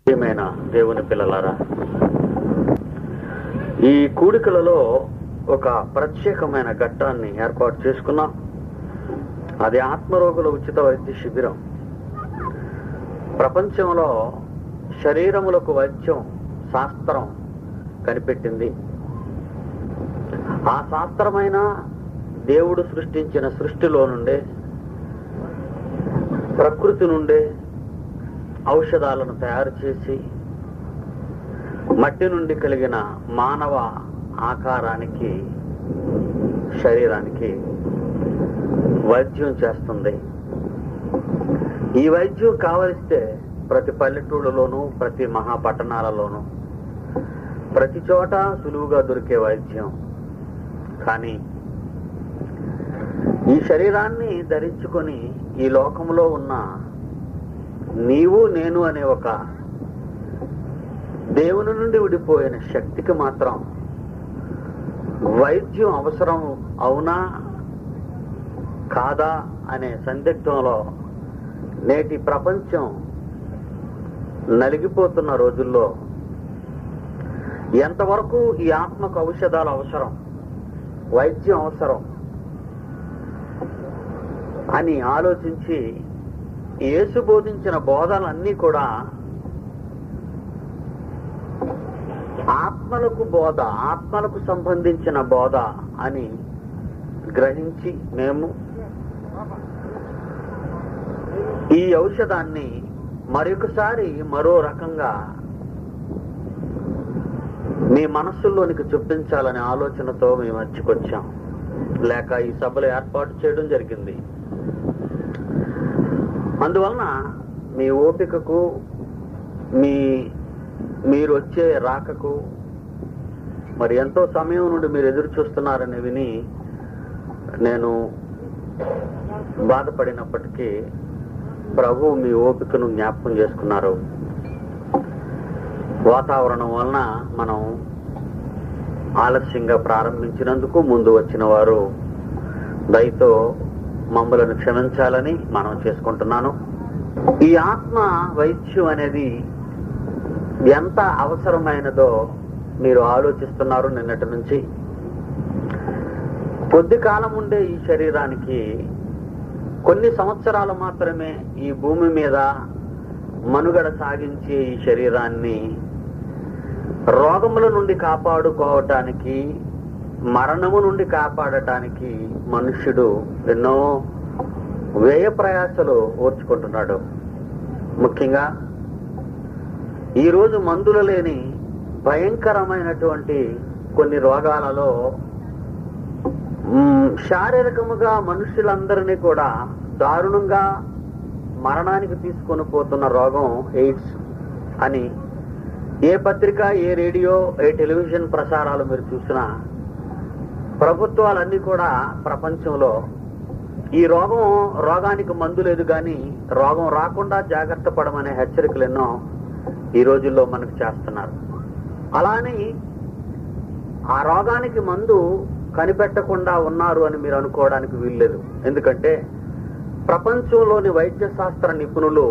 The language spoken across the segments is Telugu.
ప్రియమైన దేవుని పిల్లలారా, ఈ కూడికలలో ఒక ప్రత్యేకమైన ఘట్టాన్ని ఏర్పాటు చేసుకున్నాం. అది ఆత్మరోగుల ఉచిత వైద్య శిబిరం. ప్రపంచంలో శరీరములకు వైద్యం శాస్త్రం కనిపెట్టింది. ఆ శాస్త్రమైన దేవుడు సృష్టించిన సృష్టిలో నుండే, ప్రకృతి నుండే ఔషధాలను తయారు చేసి మట్టి నుండి కలిగిన మానవ ఆకారానికి, శరీరానికి వైద్యం చేస్తుంది. ఈ వైద్యం కావలిస్తే ప్రతి పల్లెటూళ్ళలోనూ, ప్రతి మహాపట్టణాలలోనూ, ప్రతి చోట సులువుగా దొరికే వైద్యం. కానీ ఈ శరీరాన్ని ధరించుకొని ఈ లోకంలో ఉన్న నీవు నేను అనే ఒక దేవుని నుండి విడిపోయిన శక్తికి మాత్రం వైద్యం అవసరం అవునా కాదా అనే సందిగ్ధంలో నేటి ప్రపంచం నలిగిపోతున్న రోజుల్లో ఎంతవరకు ఈ ఆత్మకు ఔషధాలు అవసరం, వైద్యం అవసరం అని ఆలోచించి యేసు బోధించిన బోధలన్నీ కూడా ఆత్మలకు బోధ, ఆత్మలకు సంబంధించిన బోధ అని గ్రహించి మేము ఈ ఔషధాన్ని మరొకసారి మరో రకంగా మీ మనస్సుల్లోనికి చూపించాలనే ఆలోచనతో మేము మర్చికొచ్చాం. లేక ఈ సభలు ఏర్పాటు చేయడం జరిగింది. అందువలన మీ ఓపికకు, మీరు వచ్చే రాకకు మరి ఎంతో సమయం నుండి మీరు ఎదురు చూస్తున్నారని విని నేను బాధపడినప్పటికీ ప్రభు మీ ఓపికను జ్ఞాపకం చేసుకున్నారు. వాతావరణం వలన మనం ఆలస్యంగా ప్రారంభించినందుకు ముందు వచ్చిన వారు దయతో మమ్మలను క్షమించాలని మనం చేసుకుంటున్నాను. ఈ ఆత్మ వైద్యం అనేది ఎంత అవసరమైనదో మీరు ఆలోచిస్తున్నారు. నిన్నటి నుంచి కొద్ది కాలం ఉండే ఈ శరీరానికి కొన్ని సంవత్సరాలు మాత్రమే ఈ భూమి మీద మనుగడ సాగించే ఈ శరీరాన్ని రోగముల నుండి కాపాడుకోవటానికి, మరణము నుండి కాపాడటానికి మనుష్యుడు ఎన్నో వ్యయ ప్రయాసలు ఓర్చుకుంటున్నాడు. ముఖ్యంగా ఈరోజు మందులు లేని భయంకరమైనటువంటి కొన్ని రోగాలలో శారీరకముగా మనుషులందరినీ కూడా దారుణంగా మరణానికి తీసుకొని పోతున్న రోగం ఎయిడ్స్ అని ఏ పత్రిక, ఏ రేడియో, ఏ టెలివిజన్ ప్రసారాలు మీరు చూసినా ప్రభుత్వాలన్నీ కూడా ప్రపంచంలో ఈ రోగానికి మందు లేదు కానీ రోగం రాకుండా జాగ్రత్త పడమనే హెచ్చరికలు ఎన్నో ఈ రోజుల్లో మనకు చేస్తున్నారు. అలానే ఆ రోగానికి మందు కనిపెట్టకుండా ఉన్నారు అని మీరు అనుకోవడానికి వీల్లేదు. ఎందుకంటే ప్రపంచంలోని వైద్య శాస్త్ర నిపుణులు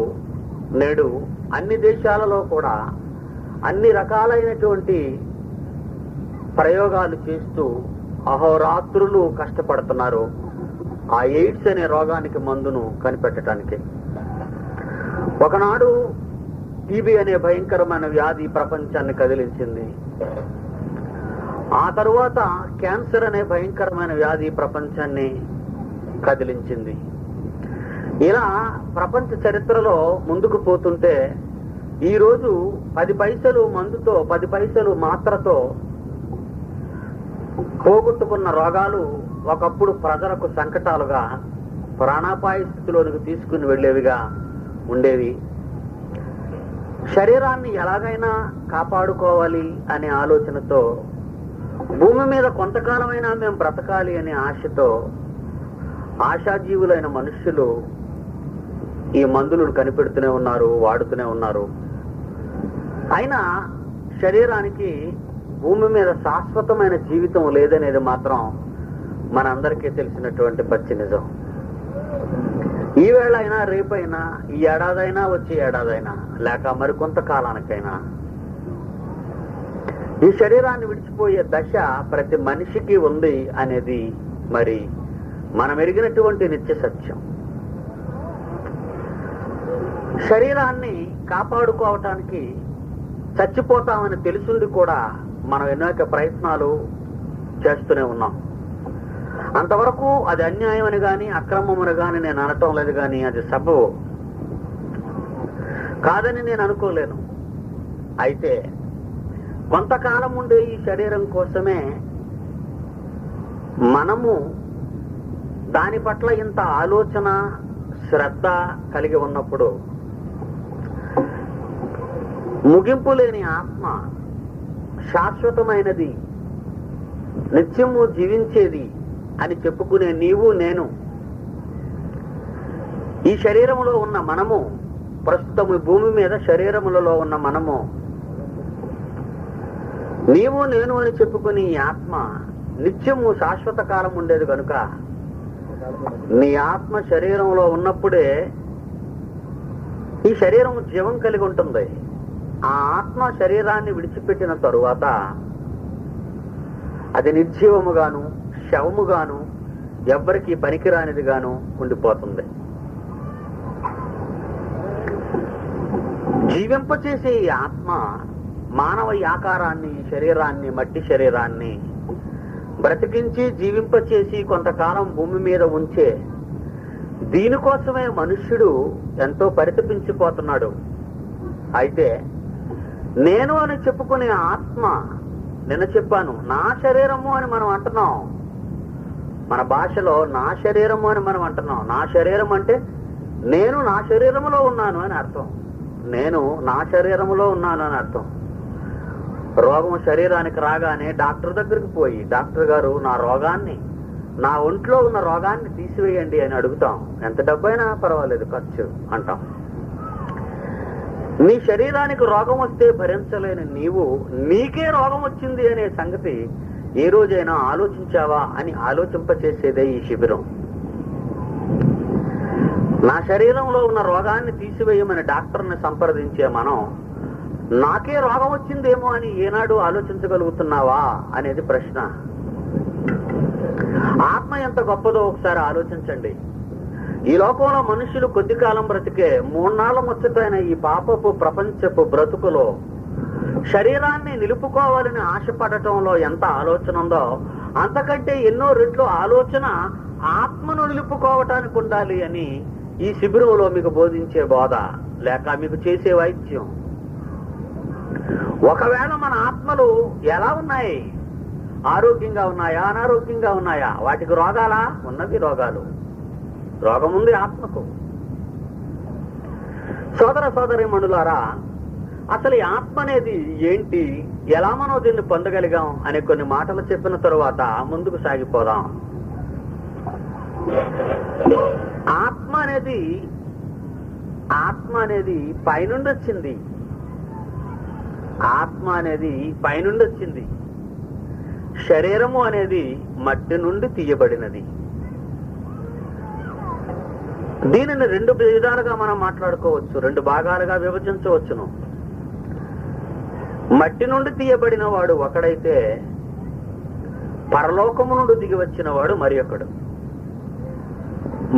నేడు అన్ని దేశాలలో కూడా అన్ని రకాలైనటువంటి ప్రయోగాలు చేస్తూ అహోరాత్రులు కష్టపడుతున్నారు ఆ ఎయిడ్స్ అనే రోగానికి మందును కనిపెట్టడానికి. ఒకనాడు టీబీ అనే భయంకరమైన వ్యాధి ప్రపంచాన్ని కదిలించింది. ఆ తరువాత క్యాన్సర్ అనే భయంకరమైన వ్యాధి ప్రపంచాన్ని కదిలించింది. ఇలా ప్రపంచ చరిత్రలో ముందుకు పోతుంటే ఈరోజు 10 పైసలు మందుతో, 10 పైసలు మాత్రతో పోగొట్టుకున్న రోగాలు ఒకప్పుడు ప్రజలకు సంకటాలుగా, ప్రాణాపాయ స్థితిలోనికి తీసుకుని వెళ్లేవిగా ఉండేవి. శరీరాన్ని ఎలాగైనా కాపాడుకోవాలి అనే ఆలోచనతో, భూమి మీద కొంతకాలమైనా మేము బ్రతకాలి అనే ఆశతో ఆశాజీవులైన మనుష్యులు ఈ మందులను కనిపెడుతూనే ఉన్నారు, వాడుతూనే ఉన్నారు. అయినా శరీరానికి భూమి మీద శాశ్వతమైన జీవితం లేదనేది మాత్రం మనందరికీ తెలిసినటువంటి పచ్చి నిజం. ఈ వేళ అయినా రేపైనా ఈ ఏడాదైనా వచ్చే ఏడాదైనా లేక మరికొంత కాలానికైనా ఈ శరీరాన్ని విడిచిపోయే దశ ప్రతి మనిషికి ఉంది అనేది మరి మనం ఎరిగినటువంటి నిత్య సత్యం. శరీరాన్ని కాపాడుకోవటానికి చచ్చిపోతామని తెలుసుండి కూడా మనం అనేక ప్రయత్నాలు చేస్తూనే ఉన్నాం. అంతవరకు అది అన్యాయం అని గాని అక్రమం అని గాని నేను అనటం లేదు, కానీ అది సబబు కాదని నేను అనుకోలేను. అయితే కొంతకాలం ఉండే ఈ శరీరం కోసమే మనము దాని పట్ల ఇంత ఆలోచన శ్రద్ధ కలిగి ఉన్నప్పుడు ముగింపు లేని ఆత్మ, శాశ్వతమైనది, నిత్యము జీవించేది అని చెప్పుకునే నీవు నేను, ఈ శరీరములో ఉన్న మనము, ప్రస్తుతము భూమి మీద శరీరములలో ఉన్న మనము, నీవు నేను అని చెప్పుకుని ఈ ఆత్మ నిత్యము శాశ్వత కాలం ఉండేది కనుక నీ ఆత్మ శరీరంలో ఉన్నప్పుడే ఈ శరీరం జీవం కలిగి ఉంటుంది. ఆ ఆత్మ శరీరాన్ని విడిచిపెట్టిన తరువాత అది నిర్జీవముగాను శవముగాను ఎవ్వరికి పనికిరానిదిగాను ఉండిపోతుంది. జీవింపచేసే ఈ ఆత్మ మానవ ఆకారాన్ని, శరీరాన్ని, మట్టి శరీరాన్ని బ్రతికించి జీవింపచేసి కొంతకాలం భూమి మీద ఉంచే దీనికోసమే మనుష్యుడు ఎంతో పరితపించిపోతున్నాడు. అయితే నేను అని చెప్పుకునే ఆత్మ, నిన్న చెప్పాను, నా శరీరము అని మనం అంటున్నాం. మన భాషలో నా శరీరము అని మనం అంటున్నాం. నా శరీరం అంటే నేను నా శరీరములో ఉన్నాను అని అర్థం. నేను నా శరీరములో ఉన్నాను అని అర్థం. రోగం శరీరానికి రాగానే డాక్టర్ దగ్గరికి పోయి, డాక్టర్ గారు నా రోగాన్ని, నా ఒంట్లో ఉన్న రోగాన్ని తీసివేయండి అని అడుగుతాం. ఎంత డబ్బైనా పర్వాలేదు, ఖర్చు అంటాం. నీ శరీరానికి రోగం వస్తే భరించలేని నీవు నీకే రోగం వచ్చింది అనే సంగతి ఏ రోజైనా ఆలోచించావా అని ఆలోచింపచేసేదే ఈ శిబిరం. నా శరీరంలో ఉన్న రోగాన్ని తీసివేయమని డాక్టర్ని సంప్రదించే మనం నాకే రోగం వచ్చిందేమో అని ఏనాడు ఆలోచించగలుగుతున్నావా అనేది ప్రశ్న. ఆత్మ ఎంత గొప్పదో ఒకసారి ఆలోచించండి. ఈ లోకంలో మనుషులు కొద్ది కాలం బ్రతికే 3 నాళ్ల ముచ్చటైన ఈ పాపపు ప్రపంచపు బ్రతుకులో శరీరాన్ని నిలుపుకోవాలని ఆశపడటంలో ఎంత ఆలోచన ఉందో అంతకంటే ఎన్నో రెట్లు ఆలోచన ఆత్మను నిలుపుకోవటానికి ఉండాలి అని ఈ శిబిరంలో మీకు బోధించే బోధ లేక మీకు చేసే వైద్యం. ఒకవేళ మన ఆత్మలు ఎలా ఉన్నాయి? ఆరోగ్యంగా ఉన్నాయా, అనారోగ్యంగా ఉన్నాయా? వాటికి రోగాలా? ఉన్నది రోగాలు. రోగం ఉంది ఆత్మకు. సోదర సోదరీమణులారా, అసలు ఈ ఆత్మ అనేది ఏంటి, ఎలా మనం దీన్ని పొందగలిగాం అనే కొన్ని మాటలు చెప్పిన తరువాత ముందుకు సాగిపోదాం. ఆత్మ అనేది పైనుండి వచ్చింది. ఆత్మ అనేది పైనుండి వచ్చింది. శరీరము అనేది మట్టి నుండి తీయబడినది. దీనిని 2 విధాలుగా మనం మాట్లాడుకోవచ్చు, 2 భాగాలుగా విభజించవచ్చును. మట్టి నుండి తీయబడిన వాడు ఒకడైతే పరలోకము నుండి దిగి వచ్చిన వాడు మరి ఒకడు.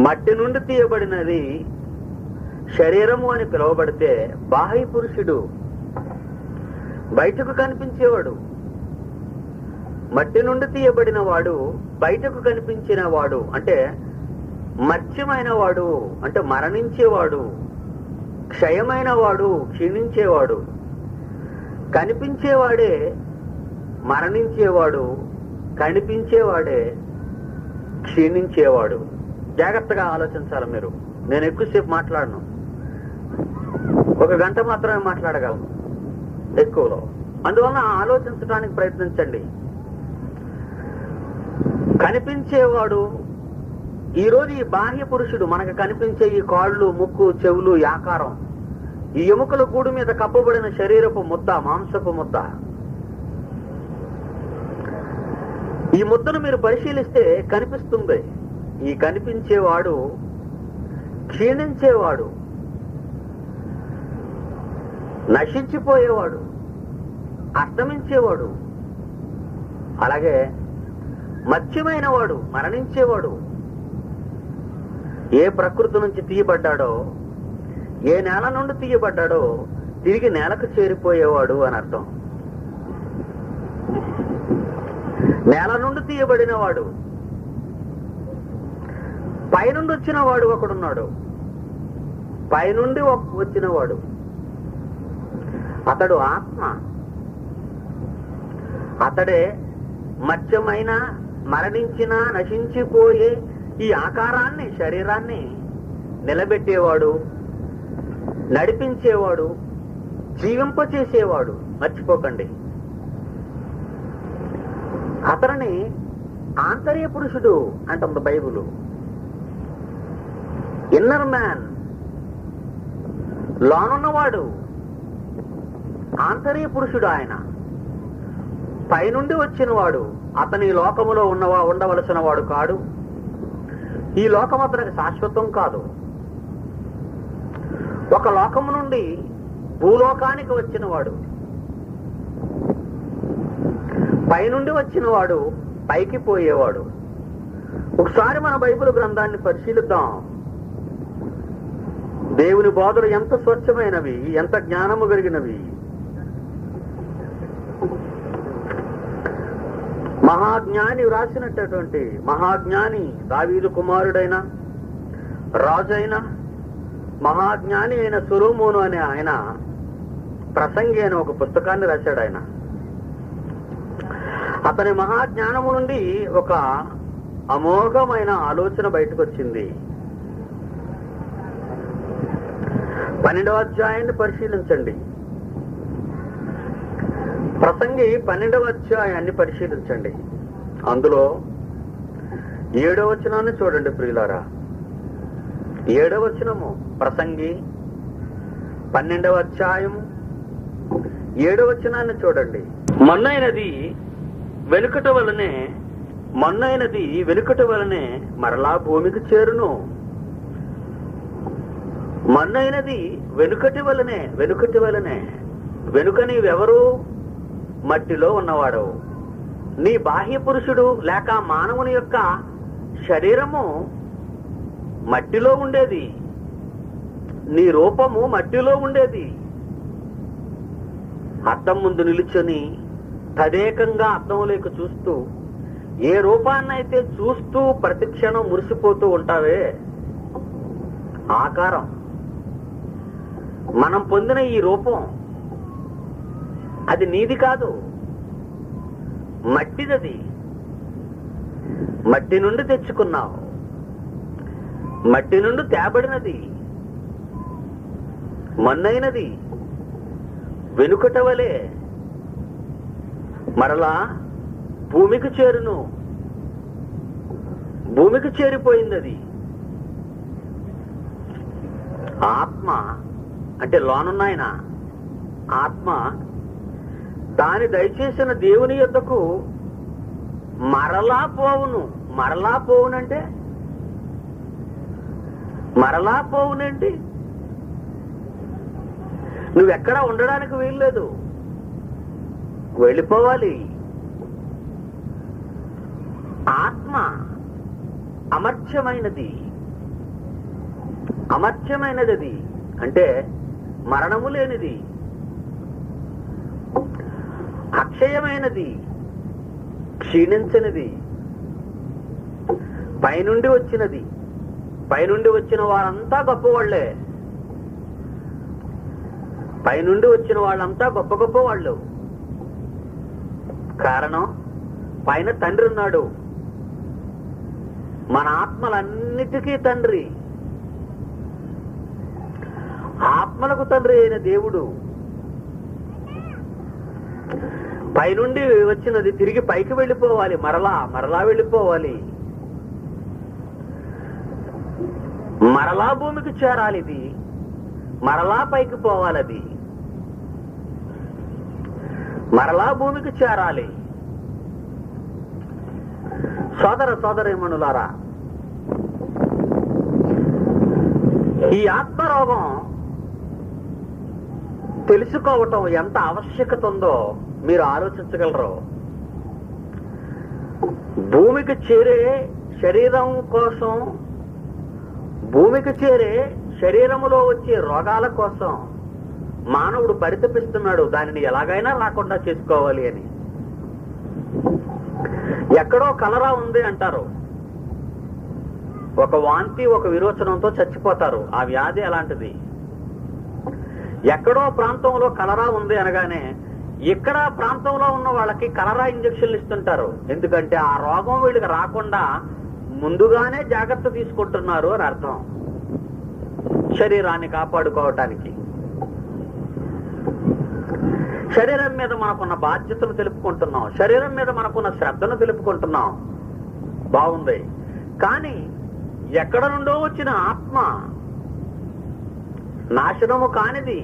మట్టి నుండి తీయబడినది శరీరము అని పిలువబడితే బాహ్య పురుషుడు, బయటకు కనిపించేవాడు. మట్టి నుండి తీయబడిన వాడు బయటకు కనిపించిన వాడు అంటే మత్స్యమైన వాడు, అంటే మరణించేవాడు, క్షయమైన వాడు, క్షీణించేవాడు. కనిపించేవాడే మరణించేవాడు, కనిపించేవాడే క్షీణించేవాడు. జాగ్రత్తగా ఆలోచించాలి మీరు. నేను ఎక్కువసేపు మాట్లాడను, 1 గంట మాత్రమే మాట్లాడగలను ఎక్కువలో. అందువల్ల ఆలోచించడానికి ప్రయత్నించండి. కనిపించేవాడు, ఈరోజు ఈ బాహ్య పురుషుడు, మనకు కనిపించే ఈ కాళ్ళు, ముక్కు, చెవులు, ఆకారం, ఈ ఎముకల గూడు మీద కప్పబడిన శరీరపు ముద్ద, మాంసపు ముద్ద. ఈ ముద్దను మీరు పరిశీలిస్తే కనిపిస్తుంది. ఈ కనిపించేవాడు క్షీణించేవాడు, నశించిపోయేవాడు, అస్తమించేవాడు, అలాగే మత్స్యమైన వాడు, మరణించేవాడు, ఏ ప్రకృతి నుంచి తీయబడ్డాడో, ఏ నేల నుండి తీయబడ్డాడో తిరిగి నేలకు చేరిపోయేవాడు అని అర్థం. నేల నుండి తీయబడిన వాడు, పైనుండి వచ్చిన వాడు ఒకడున్నాడు. పైనుండి వచ్చినవాడు అతడు ఆత్మ. అతడే మత్స్యమైన, మరణించిన, నశించిపోయే ఈ ఆకారాన్ని, శరీరాన్ని నిలబెట్టేవాడు, నడిపించేవాడు, జీవింపచేసేవాడు. మర్చిపోకండి, అతనిని ఆంతర్య పురుషుడు అంటుంది బైబిలు. ఇన్నర్ మ్యాన్, లోనున్నవాడు ఆంతర్య పురుషుడు. ఆయన పైనుండి వచ్చినవాడు. అతని లోకములో ఉండవలసిన వాడు కాడు. ఈ లోకం అతనికి శాశ్వతం కాదు. ఒక లోకము నుండి భూలోకానికి వచ్చినవాడు. పైనుండి వచ్చినవాడు పైకి పోయేవాడు. ఒకసారి మన బైబిల్ గ్రంథాన్ని పరిశీలిద్దాం. దేవుని బోధలు ఎంత స్వచ్ఛమైనవి, ఎంత జ్ఞానము కలిగినవి. మహాజ్ఞాని వ్రాసినటువంటి మహాజ్ఞాని, దావీదు కుమారుడైన, రాజైన, మహాజ్ఞాని అయిన సొలొమోను అనే ఆయన ప్రసంగి అనే ఒక పుస్తకాన్ని రాశాడు. ఆయన అతని మహాజ్ఞానము నుండి ఒక అమోఘమైన ఆలోచన బయటకు వచ్చింది. 12వ అధ్యాయాన్ని పరిశీలించండి. ప్రసంగి 12వ అధ్యాయాన్ని పరిశీలించండి. అందులో 7వ వచనాన్ని చూడండి ప్రియులారా. 7వ వచనము, ప్రసంగి 12వ అధ్యాయము 7వ వచనాన్ని చూడండి. మొన్నైనది వెనుకట వలనే మరలా భూమికి చేరును. మొన్నైనది వెనుకటి వలనే. వెనుక నీవెవరు? మట్టిలో ఉన్నవాడు. నీ బాహ్య పురుషుడు లేక మానవుని యొక్క శరీరము మట్టిలో ఉండేది. నీ రూపము మట్టిలో ఉండేది. అద్దం ముందు నిలుచొని తదేకంగా అద్దంలోకి చూస్తూ ఏ రూపాన్నైతే చూస్తూ ప్రతిక్షణం మురిసిపోతూ ఉంటావే, ఆకారం, మనం పొందిన ఈ రూపం అది నీది కాదు, మట్టిదది. మట్టి నుండి తెచ్చుకున్నావు, మట్టి నుండి తేబడినది. మొన్నైనది వెనుకట వలె మరలా భూమికి చేరును. భూమికి చేరిపోయింది. ఆత్మ అంటే లోనున్నాయన ఆత్మ దాని దయచేసిన దేవుని యొద్దకు మరలా పోవును. మరలా పోవునంటే మరలా పోవునేంటి? నువ్వెక్కడా ఉండడానికి వీల్లేదు, వెళ్ళిపోవాలి. ఆత్మ అమర్త్యమైనది. అమర్త్యమైనది అంటే మరణము లేనిది, అక్షయమైనది, క్షీణించనిది, పైనుండి వచ్చినది. పైనుండి వచ్చిన వారంతా గొప్పవాళ్లే. పైనుండి వచ్చిన వాళ్ళంతా గొప్ప గొప్ప వాళ్ళు. కారణం, పైన తండ్రి ఉన్నాడు. మన ఆత్మలన్నిటికీ తండ్రి. ఆత్మలకు తండ్రి అయిన దేవుడు పైనుండి వచ్చినది తిరిగి పైకి వెళ్ళిపోవాలి. మరలా వెళ్ళిపోవాలి. మరలా భూమికి చేరాలి. ఇది మరలా పైకి పోవాలి. అది మరలా భూమికి చేరాలి. సోదర సోదరీమణులారా, ఈ ఆత్మరోగం తెలుసుకోవటం ఎంత ఆవశ్యకత ఉందో మీరు ఆలోచించగలరు. భూమికి చేరే శరీరం కోసం, భూమికి చేరే శరీరములో వచ్చే రోగాల కోసం మానవుడు పరితపిస్తున్నాడు, దానిని ఎలాగైనా రాకుండా చేసుకోవాలి అని. ఎక్కడో కలరా ఉంది అంటారు, ఒక వాంతి ఒక విరోచనంతో చచ్చిపోతారు. ఆ వ్యాధి అలాంటిది. ఎక్కడో ప్రాంతంలో కలరా ఉంది అనగానే ఇక్కడ ప్రాంతంలో ఉన్న వాళ్ళకి కలరా ఇంజక్షన్లు ఇస్తుంటారు. ఎందుకంటే ఆ రోగం వీళ్ళకి రాకుండా ముందుగానే జాగ్రత్త తీసుకుంటున్నారు అని అర్థం, శరీరాన్ని కాపాడుకోవటానికి. శరీరం మీద మనకున్న బాధ్యతను తెలుపుకుంటున్నాం, శరీరం మీద మనకున్న శ్రద్ధను తెలుపుకుంటున్నాం, బాగుంది. కానీ ఎక్కడ నుండో వచ్చిన ఆత్మ, నాశనము కానిది,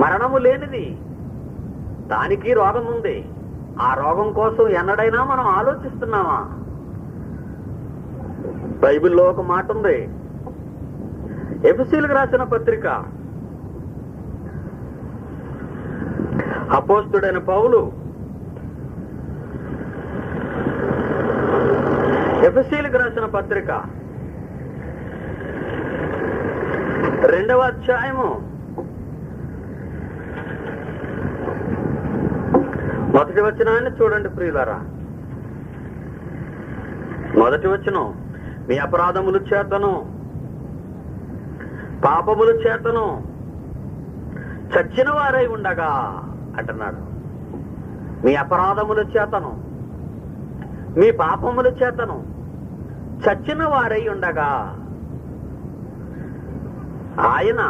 మరణము లేనిది, దానికి రోగం ఉంది. ఆ రోగం కోసం ఎన్నడైనా మనం ఆలోచిస్తున్నామా? బైబిల్లో ఒక మాట ఉంది, ఎఫెసీయులకు రాసిన పత్రిక, అపోస్తుడైన పౌలు ఎఫెసీయులకు రాసిన పత్రిక 2వ అధ్యాయము 1వ వచనాన్ని చూడండి ప్రియులారా. 1వ వచనం, మీ అపరాధముల చేతను పాపముల చేతను చచ్చిన వారై ఉండగా అంటున్నాడు. మీ అపరాధముల చేతను మీ పాపముల చేతను చచ్చిన వారై ఉండగా ఆయన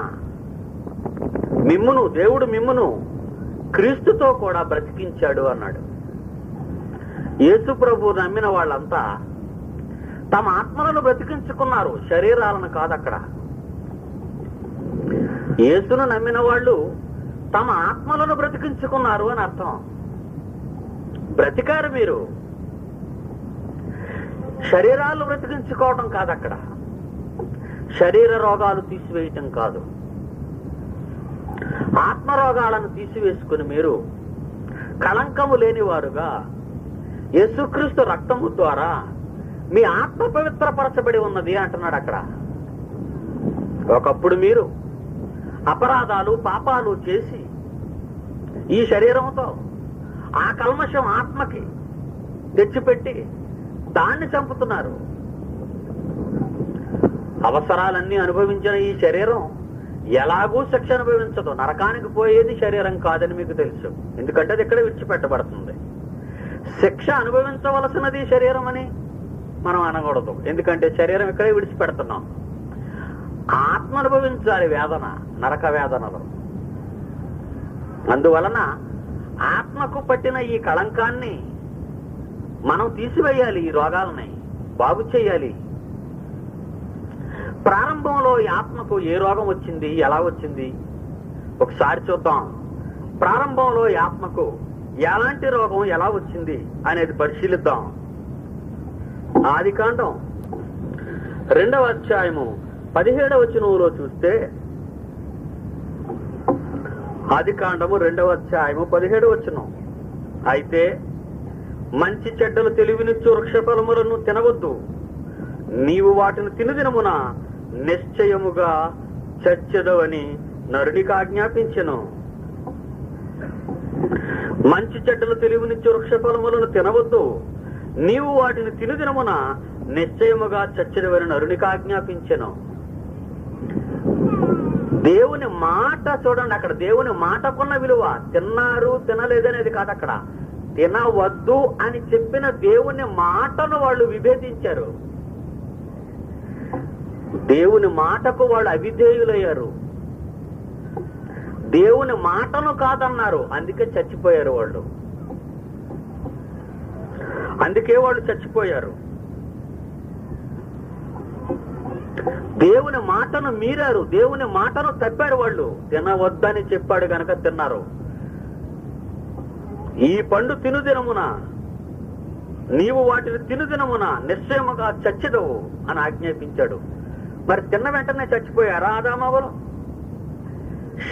మిమ్మును, దేవుడు మిమ్మును క్రీస్తుతో కూడా బ్రతికించాడు అన్నాడు. యేసు ప్రభు నమ్మిన వాళ్ళంతా తమ ఆత్మలను బ్రతికించుకున్నారు, శరీరాలను కాదు. అక్కడ యేసును నమ్మిన వాళ్ళు తమ ఆత్మలను బ్రతికించుకున్నారు అని అర్థం. బ్రతికారు మీరు, శరీరాలు బ్రతికించుకోవటం కాదు. అక్కడ శరీర రోగాలు తీసివేయటం కాదు, ఆత్మరోగాలను తీసివేసుకుని మీరు కళంకము లేనివారుగా యేసుక్రీస్తు రక్తము ద్వారా మీ ఆత్మ పవిత్రపరచబడి ఉన్నది అంటున్నాడు అక్కడ. ఒకప్పుడు మీరు అపరాధాలు పాపాలు చేసి ఈ శరీరంతో ఆ కల్మషం ఆత్మకి తెచ్చిపెట్టి దాన్ని చంపుతున్నారు. అవసరాలన్నీ అనుభవించిన ఈ శరీరం ఎలాగూ శిక్ష అనుభవించదు, నరకానికి పోయేది శరీరం కాదని మీకు తెలుసు. ఎందుకంటే అది ఇక్కడ విడిచిపెట్టబడుతుంది. శిక్ష అనుభవించవలసినది శరీరం అని మనం అనకూడదు, ఎందుకంటే శరీరం ఇక్కడే విడిచిపెడుతున్నాం. ఆత్మ అనుభవించాలి వేదన, నరక వేదనలు. అందువలన ఆత్మకు పట్టిన ఈ కళంకాన్ని మనం తీసివేయాలి, ఈ రోగాలని బాగు చేయాలి. ప్రారంభంలో ఈ ఆత్మకు ఏ రోగం వచ్చింది, ఎలా వచ్చింది ఒకసారి చూద్దాం. ప్రారంభంలో ఈ ఆత్మకు ఎలాంటి రోగం ఎలా వచ్చింది అనేది పరిశీలిద్దాం. ఆదికాండం 2వ అధ్యాయము 17వ వచనంలో చూస్తే, ఆదికాండము 2వ అధ్యాయము 17వ వచనం, అయితే మంచి చెడ్డలు తెలివినిచ్చు వృక్ష ఫలములను తినవద్దు, నీవు వాటిని తినుదినమున నిశ్చయముగా చచ్చెదవని నరునికి ఆజ్ఞాపించెను. మంచి చెడ్డలు తెలివినిచ్చు వృక్ష ఫలములను తినవద్దు, నీవు వాటిని తినుదినమున నిశ్చయముగా చచ్చెదవని నరునికి ఆజ్ఞాపించెను. దేవుని మాట చూడండి, అక్కడ దేవుని మాటకున్న విలువ. తిన్నారు తినలేదనేది కాదు, అక్కడ తినవద్దు అని చెప్పిన దేవుని మాటను వాళ్ళు విభేదించారు. దేవుని మాటకు వాళ్ళు అవిధేయులయ్యారు, దేవుని మాటను కాదన్నారు. అందుకే చచ్చిపోయారు వాళ్ళు, అందుకే వాళ్ళు చచ్చిపోయారు. దేవుని మాటను మీరారు, దేవుని మాటను తప్పారు. వాళ్ళు తినవద్దని చెప్పాడు గనక తిన్నారు. ఈ పండు తినుదినమున, నీవు వాటిని తినుదినమున నిశ్చయముగా చచ్చెదవు అని ఆజ్ఞాపించాడు. మరి తిన్న వెంటనే చచ్చిపోయారా ఆదామవ్వలు?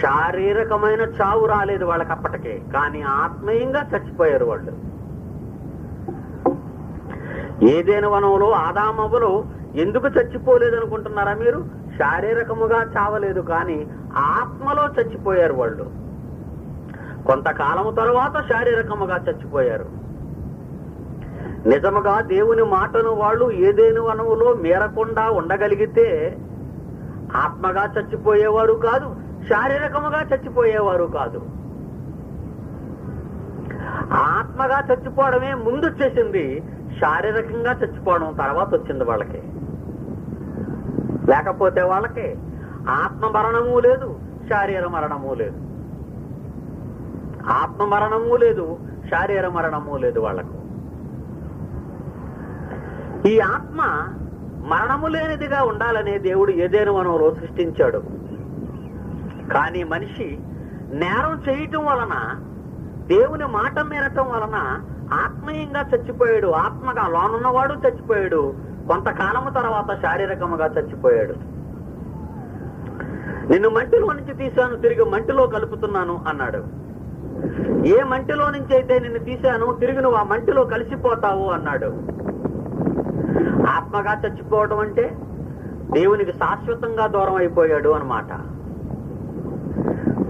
శారీరకమైన చావు రాలేదు వాళ్ళకి అప్పటికే, కానీ ఆత్మీయంగా చచ్చిపోయారు వాళ్ళు. ఏదైనా వనంలో ఆదామవ్వలు ఎందుకు చచ్చిపోలేదు అనుకుంటున్నారా మీరు? శారీరకముగా చావలేదు, కానీ ఆత్మలో చచ్చిపోయారు వాళ్ళు. కొంతకాలము తరువాత శారీరకముగా చచ్చిపోయారు. నిజముగా దేవుని మాటను వాళ్ళు ఏదేను వనములో మీరకుండా ఉండగలిగితే ఆత్మగా చచ్చిపోయేవారు కాదు, శారీరకముగా చచ్చిపోయేవారు కాదు. ఆత్మగా చచ్చిపోవడమే ముందు వచ్చేసింది, శారీరకంగా చచ్చిపోవడం తర్వాత వచ్చింది వాళ్ళకి. లేకపోతే వాళ్ళకి ఆత్మ మరణము లేదు, శారీర మరణము లేదు. ఆత్మ మరణము లేదు, శారీర మరణము లేదు వాళ్లకు. ఈ ఆత్మ మరణము లేనిదిగా ఉండాలనే దేవుడు ఏదేను వనంలో సృష్టించాడు. కానీ మనిషి నేరం చేయటం వలన, దేవుని మాట మీరటం వలన ఆత్మీయంగా చచ్చిపోయాడు. ఆత్మగా లోనున్నవాడు చచ్చిపోయాడు, కొంతకాలము తర్వాత శారీరకముగా చచ్చిపోయాడు. నిన్ను మంటిలో నుంచి తీశాను, తిరిగి మంటిలో కలుపుతున్నాను అన్నాడు. ఏ మంటిలో నుంచి అయితే నిన్ను తీశాను, తిరిగి నువ్వు ఆ మంటిలో కలిసిపోతావు అన్నాడు. ఆత్మగా చచ్చిపోవడం అంటే దేవునికి శాశ్వతంగా దూరం అయిపోయాడు అన్నమాట.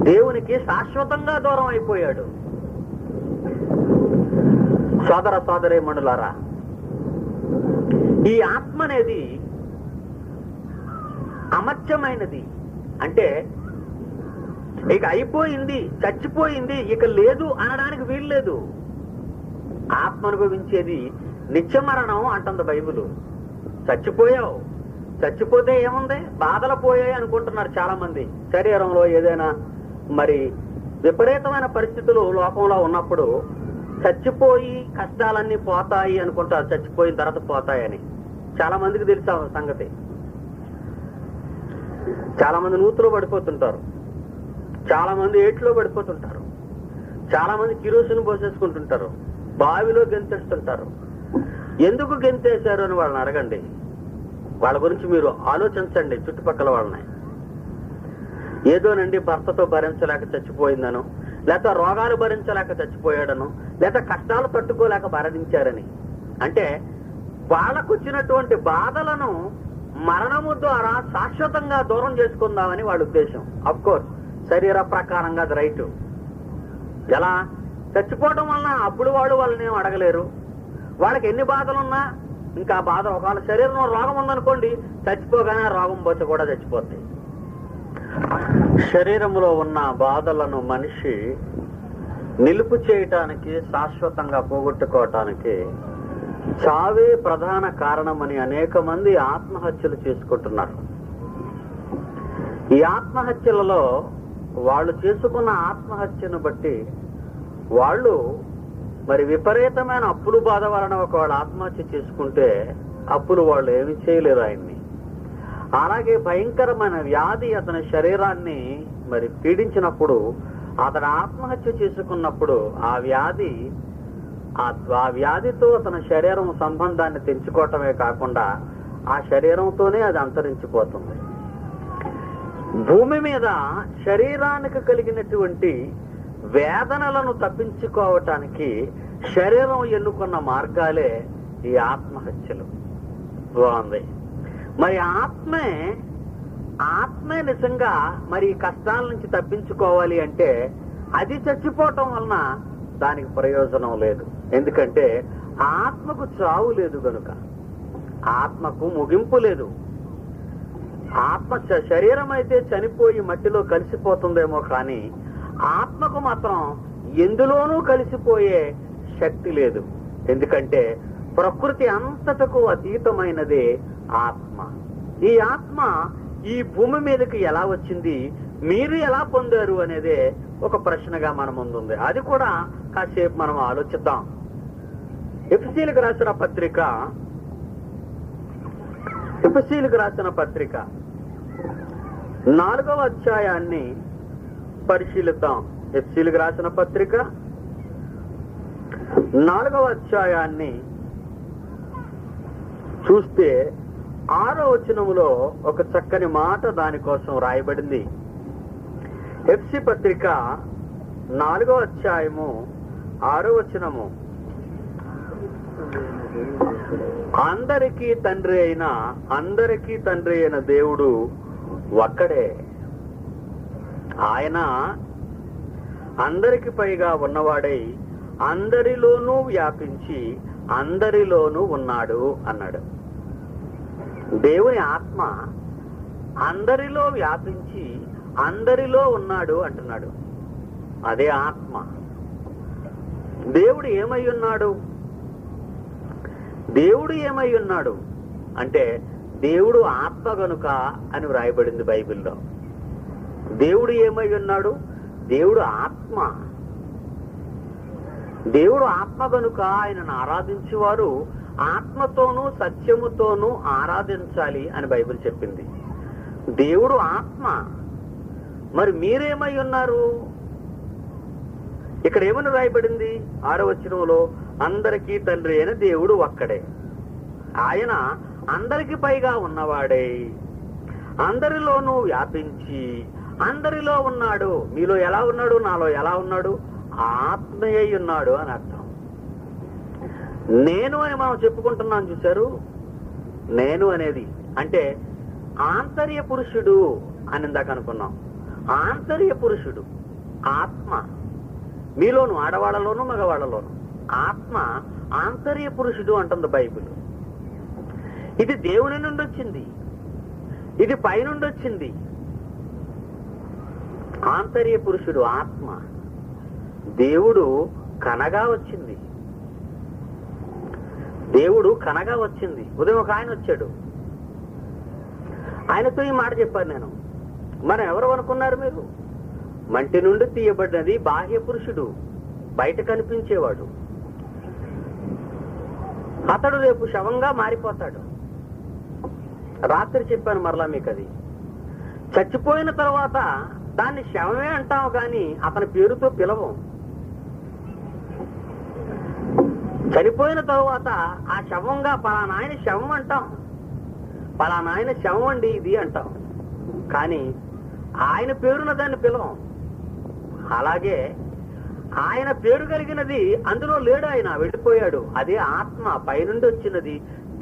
దేవునికి శాశ్వతంగా దూరం అయిపోయాడు. సోదర సోదరీమణులారా, ఈ ఆత్మ అనేది అమర్త్యమైనది. అంటే ఇక అయిపోయింది, చచ్చిపోయింది, ఇక లేదు అనడానికి వీల్లేదు. ఆత్మ అనుభవించేది నిత్య మరణం అంటుంది బైబిల్. చచ్చిపోయావు, చచ్చిపోతే ఏముంది, బాధలు పోయాయి అనుకుంటున్నారు చాలా మంది. శరీరంలో ఏదైనా మరి విపరీతమైన పరిస్థితులు లోకంలో ఉన్నప్పుడు చచ్చిపోయి కష్టాలన్నీ పోతాయి అనుకుంటారు, చచ్చిపోయిన తర్వాత పోతాయని. చాలా మందికి తెలుసా సంగతి. చాలా మంది నూతులో పడిపోతుంటారు, చాలా మంది ఏట్లో పడిపోతుంటారు, చాలా మంది కిరోసిన్ పోసేసుకుంటుంటారు, బావిలో గెంతేస్తుంటారు. ఎందుకు గెంతేశారు అని వాళ్ళని అడగండి. వాళ్ళ గురించి మీరు ఆలోచించండి, చుట్టుపక్కల వాళ్ళని. ఏదోనండి భర్తతో భరించలేక చచ్చిపోయిందను, లేక రోగాలు భరించలేక చచ్చిపోయాడను, లేక కష్టాలు తట్టుకోలేక మరణించారని. అంటే వాళ్ళకు వచ్చినటువంటి బాధలను మరణము ద్వారా శాశ్వతంగా దూరం చేసుకుందామని వాళ్ళ ఉద్దేశం. అఫ్ కోర్స్ శరీర ప్రకారంగా అది రైటు. ఎలా చచ్చిపోవడం వలన అప్పుడు వాళ్ళని ఏం అడగలేరు. వాళ్ళకి ఎన్ని బాధలున్నా ఇంకా బాధలు, ఒకవేళ శరీరంలో రోగం ఉందనుకోండి, చచ్చిపోగానే రోగం పోతే కూడా చచ్చిపోతాయి. శరీరంలో ఉన్న బాధలను మనిషి నిలుపు చేయటానికి, శాశ్వతంగా పోగొట్టుకోవటానికి చావే ప్రధాన కారణమని అనేక మంది ఆత్మహత్యలు చేసుకుంటున్నారు. ఈ ఆత్మహత్యలలో వాళ్ళు చేసుకున్న ఆత్మహత్యను బట్టి వాళ్ళు మరి విపరీతమైన అప్పులు బాధ వలన ఒకవేళ ఆత్మహత్య చేసుకుంటే అప్పులు వాళ్ళు ఏమి చేయలేరు ఆయన్ని. అలాగే భయంకరమైన వ్యాధి అతని శరీరాన్ని మరి పీడించినప్పుడు, అతను ఆత్మహత్య చేసుకున్నప్పుడు ఆ వ్యాధితో అతని శరీరం సంబంధాన్ని తెంచుకోవటమే కాకుండా ఆ శరీరంతోనే అది అంతరించిపోతుంది. భూమి మీద శరీరానికి కలిగినటువంటి వేదనలను తప్పించుకోవటానికి శరీరం ఎన్నుకున్న మార్గాలే ఈ ఆత్మహత్యలు. బాగుంది. మరి ఆత్మే నిజంగా మరి కష్టాల నుంచి తప్పించుకోవాలి అంటే అది చచ్చిపోవటం వలన దానికి ప్రయోజనం లేదు. ఎందుకంటే ఆత్మకు చావు లేదు గనుక, ఆత్మకు ముగింపు లేదు. ఆత్మ శరీరం అయితే చనిపోయి మట్టిలో కలిసిపోతుందేమో, కానీ ఆత్మకు మాత్రం ఎందులోనూ కలిసిపోయే శక్తి లేదు. ఎందుకంటే ప్రకృతి అంతటకు అతీతమైనదే ఆత్మ. ఈ ఆత్మ ఈ భూమి మీదకి ఎలా వచ్చింది, మీరు ఎలా పొందారు అనేదే ఒక ప్రశ్నగా మన ముందుంది. అది కూడా కాసేపు మనం ఆలోచిద్దాం. ఎఫెసీయులకు రాసిన పత్రిక 4వ అధ్యాయాన్ని పరిశీలిద్దాం. ఎఫెసీయులకు రాసిన పత్రిక 4వ అధ్యాయాన్ని చూస్తే 6వ వచనములో ఒక చక్కని మాట దానికోసం రాయబడింది. ఎఫెసీ పత్రిక 4వ అధ్యాయము 6వ వచనము. అందరికీ తండ్రి అయిన దేవుడు ఒక్కడే. ఆయన అందరికి పైగా ఉన్నవాడై అందరిలోనూ వ్యాపించి అందరిలోనూ ఉన్నాడు అన్నాడు. దేవుని ఆత్మ అందరిలో వ్యాపించి అందరిలో ఉన్నాడు అంటున్నాడు. అదే ఆత్మ. దేవుడు ఏమై ఉన్నాడు? దేవుడు ఏమై ఉన్నాడు అంటే దేవుడు ఆత్మ గనుక అని వ్రాయబడింది బైబిల్లో. దేవుడు ఏమై ఉన్నాడు? దేవుడు ఆత్మ. దేవుడు ఆత్మ గనుక ఆయనను ఆరాధించేవారు ఆత్మతోనూ సత్యముతోనూ ఆరాధించాలి అని బైబిల్ చెప్పింది. దేవుడు ఆత్మ. మరి మీరేమై ఉన్నారు? ఇక్కడ ఏమని రాయబడింది? 6వ వచనంలో అందరికీ తండ్రి అయిన దేవుడు ఒక్కడే. ఆయన అందరికి పైగా ఉన్నవాడే అందరిలోనూ వ్యాపించి అందరిలో ఉన్నాడు. మీలో ఎలా ఉన్నాడు? నాలో ఎలా ఉన్నాడు? ఆత్మయ్య ఉన్నాడు అని అర్థం. నేను అని మనం చెప్పుకుంటున్నాం చూశారు. నేను అనేది అంటే ఆంతర్య పురుషుడు అని ఇందాక అనుకున్నాం. ఆంతర్య పురుషుడు ఆత్మ. మీలోను ఆడవాళ్ళలోను మగవాళ్ళలోను ఆత్మ ఆంతర్య పురుషుడు అంటుంది బైబిల్. ఇది దేవుని నుండి వచ్చింది, ఇది పైనుండి వచ్చింది. ఆంతర్య పురుషుడు ఆత్మ. దేవుడు కనగా వచ్చింది. దేవుడు కనగా వచ్చింది. ఉదయం ఒక ఆయన వచ్చాడు. ఆయనతో ఈ మాట చెప్పాను నేను. మనం ఎవరు అనుకున్నారు మీరు? మంటి నుండి తీయబడినది బాహ్య పురుషుడు, బయట కనిపించేవాడు. అతడు రేపు శవంగా మారిపోతాడు. రాత్రి చెప్పాను మరలా మీకు. అది చచ్చిపోయిన తర్వాత దాన్ని శవమే అంటాము కానీ అతని పేరుతో పిలవం. చనిపోయిన తరువాత ఆ శవంగా పలానాయన శవం అంటాం. పలానాయన శవం అండి ఇది అంటాం. కానీ ఆయన పేరున దాన్ని పిలవం. అలాగే ఆయన పేరు కలిగినది అందులో లేడు, ఆయన వెళ్ళిపోయాడు. అదే ఆత్మ పైనుండి వచ్చినది,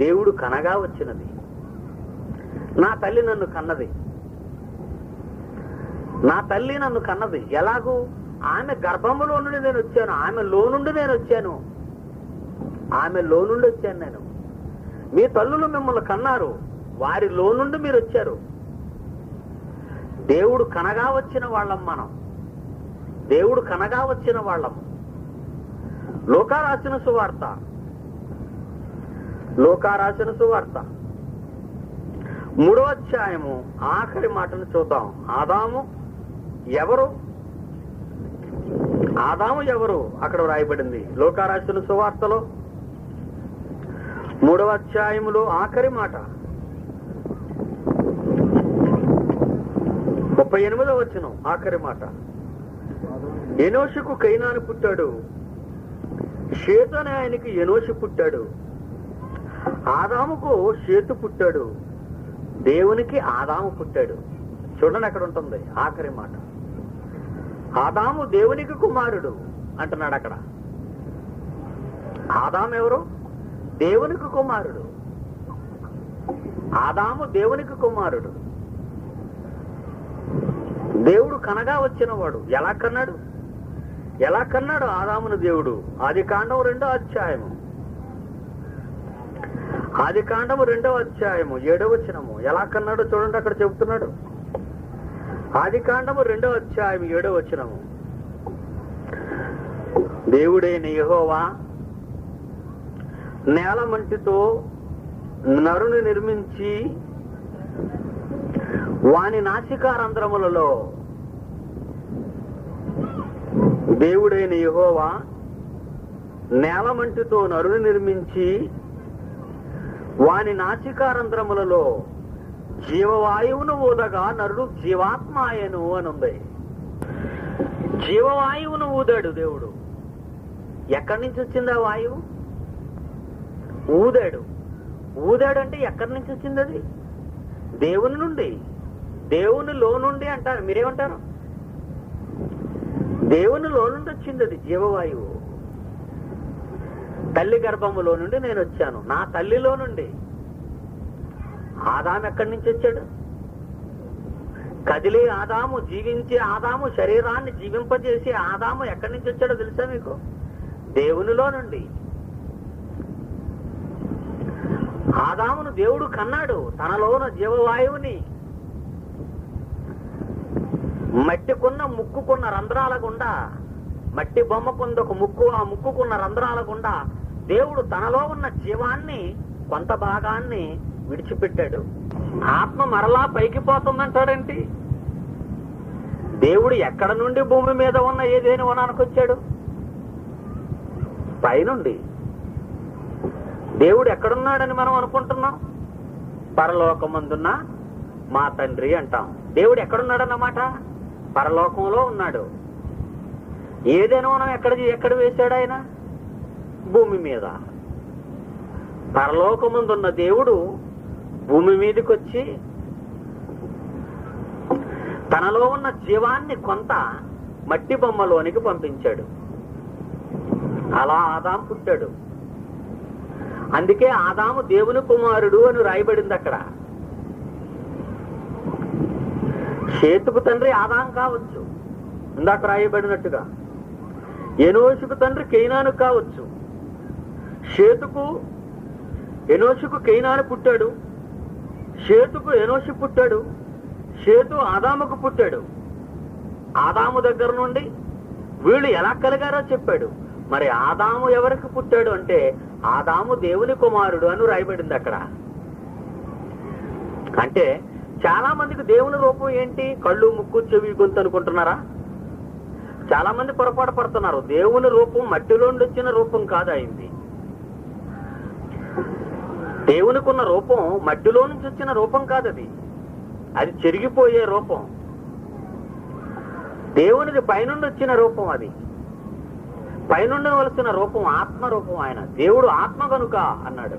దేవుడు కనగా వచ్చినది. నా తల్లి నన్ను కన్నది. నా తల్లి నన్ను కన్నది. ఎలాగూ? ఆమె గర్భములో నుండి నేను వచ్చాను, ఆమెలో నుండి నేను వచ్చాను, ఆమెలో నుండి వచ్చాను నేను. మీ తల్లులు మిమ్మల్ని కన్నారు, వారిలో నుండి మీరు వచ్చారు. దేవుడు కనగా వచ్చిన వాళ్ళం మనం. దేవుడు కనగా వచ్చిన వాళ్ళం. లూకా రాసిన సువార్త 3వ అధ్యాయము ఆఖరి మాటను చూద్దాం. ఆదాము ఎవరు? ఆదాము ఎవరు అక్కడ వ్రాయబడింది. లూకా రాసిన సువార్తలో 3వ అధ్యాయములో ఆఖరి మాట 38వ వచనం ఆఖరి మాట. ఎనోషుకు కైనాను పుట్టాడు, షేతు అనే ఆయనకి ఎనోషు పుట్టాడు, ఆదాముకు షేతు పుట్టాడు, దేవునికి ఆదాము పుట్టాడు. చూడండి అక్కడ ఉంటుంది ఆఖరి మాట. ఆదాము దేవునికి కుమారుడు అంటున్నాడు అక్కడ. ఆదాము ఎవరు? దేవునికి కుమారుడు. ఆదాము దేవునికి కుమారుడు. దేవుడు కనగా వచ్చినవాడు. ఎలా కన్నాడు? ఎలా కన్నాడు ఆదామును దేవుడు? ఆదికాండం 2వ అధ్యాయము. ఆదికాండము 2వ అధ్యాయము 7వ వచనము. ఎలా కన్నాడో చూడండి అక్కడ చెబుతున్నాడు. ఆదికాండము 2వ అధ్యాయం 7వ వచనము. దేవుడైన యెహోవా నేల మంటితో నరుని నిర్మించి వాని నాసికారంధ్రములలో, దేవుడైన యెహోవా నేల మంటితో నరుని నిర్మించి వాని నాసికారంధ్రములలో జీవవాయువును ఊదగా నరుడు జీవాత్మ ఆయను అని ఉంది. జీవవాయువును ఊదాడు దేవుడు. ఎక్కడి నుంచి వచ్చింది ఆ వాయువు? ఊదాడు. ఊదాడు అంటే ఎక్కడి నుంచి వచ్చింది అది? దేవుని నుండి, దేవునిలో నుండి అంటారు. మీరేమంటారు? దేవునిలో నుండి వచ్చింది అది జీవవాయువు. తల్లి గర్భములో నుండి నేను వచ్చాను, నా తల్లిలో నుండి. ఆదాము ఎక్కడి నుంచి వచ్చాడు? కదిలే ఆదాము, జీవించే ఆదాము, శరీరాన్ని జీవింపజేసే ఆదాము ఎక్కడి నుంచి వచ్చాడో తెలుసా మీకు? దేవునిలో నుండి. ఆదామును దేవుడు కన్నాడు, తనలోన జీవవాయువుని. మట్టికున్న ముక్కుకున్న రంధ్రాల గుండా, మట్టి బొమ్మకుంది ఒక ముక్కు, ఆ ముక్కుకున్న రంధ్రాల గుండా దేవుడు తనలో ఉన్న జీవాన్ని, కొంత భాగాన్ని విడిచిపెట్టాడు. ఆత్మ మరలా పైకి పోతుందంటాడేంటి? దేవుడు ఎక్కడ నుండి భూమి మీద ఉన్న ఏదైనా వనానికి వచ్చాడు? పైనుండి. దేవుడు ఎక్కడున్నాడని మనం అనుకుంటున్నాం? పరలోకమందున్న మా తండ్రి అంటాం. దేవుడు ఎక్కడున్నాడన్నమాట? పరలోకంలో ఉన్నాడు. ఏదైనా మనం ఎక్కడ వేశాడు ఆయన? భూమి మీద. పరలోకమందున్న దేవుడు భూమి మీదకి వచ్చి తనలో ఉన్న జీవాన్ని కొంత మట్టి బొమ్మలోనికి పంపించాడు. అలా ఆదాము పుట్టాడు. అందుకే ఆదాము దేవుని కుమారుడు అని రాయబడింది అక్కడ. షేతుకు తండ్రి ఆదాము కావచ్చు, ఇందాక రాయబడినట్టుగా. ఎనోషుకు తండ్రి కేయినాను కావచ్చు. ఎనోషుకు కేయినాను పుట్టాడు, షేతుకు ఎనోషు పుట్టాడు, షేతు ఆదాముకు పుట్టాడు. ఆదాము దగ్గర నుండి వీళ్ళు ఎలా కలిగారో చెప్పాడు. మరి ఆదాము ఎవరికి పుట్టాడు అంటే ఆదాము దేవుని కుమారుడు అని రాయబడింది అక్కడ. అంటే చాలా మందికి దేవుని రూపం ఏంటి? కళ్ళు, ముక్కు, చెవి, గొంతు అనుకుంటున్నారా? చాలా మంది పొరపాటు పడుతున్నారు. దేవుని రూపం మట్టిలోండి వచ్చిన రూపం కాదు అయింది. దేవునికి ఉన్న రూపం మట్టిలో నుంచి వచ్చిన రూపం కాదు. అది చెరిగిపోయే రూపం. దేవునిది పైనుండి వచ్చిన రూపం. అది పైనుండవలసిన రూపం ఆత్మ రూపం. ఆయన దేవుడు ఆత్మ కనుక అన్నాడు.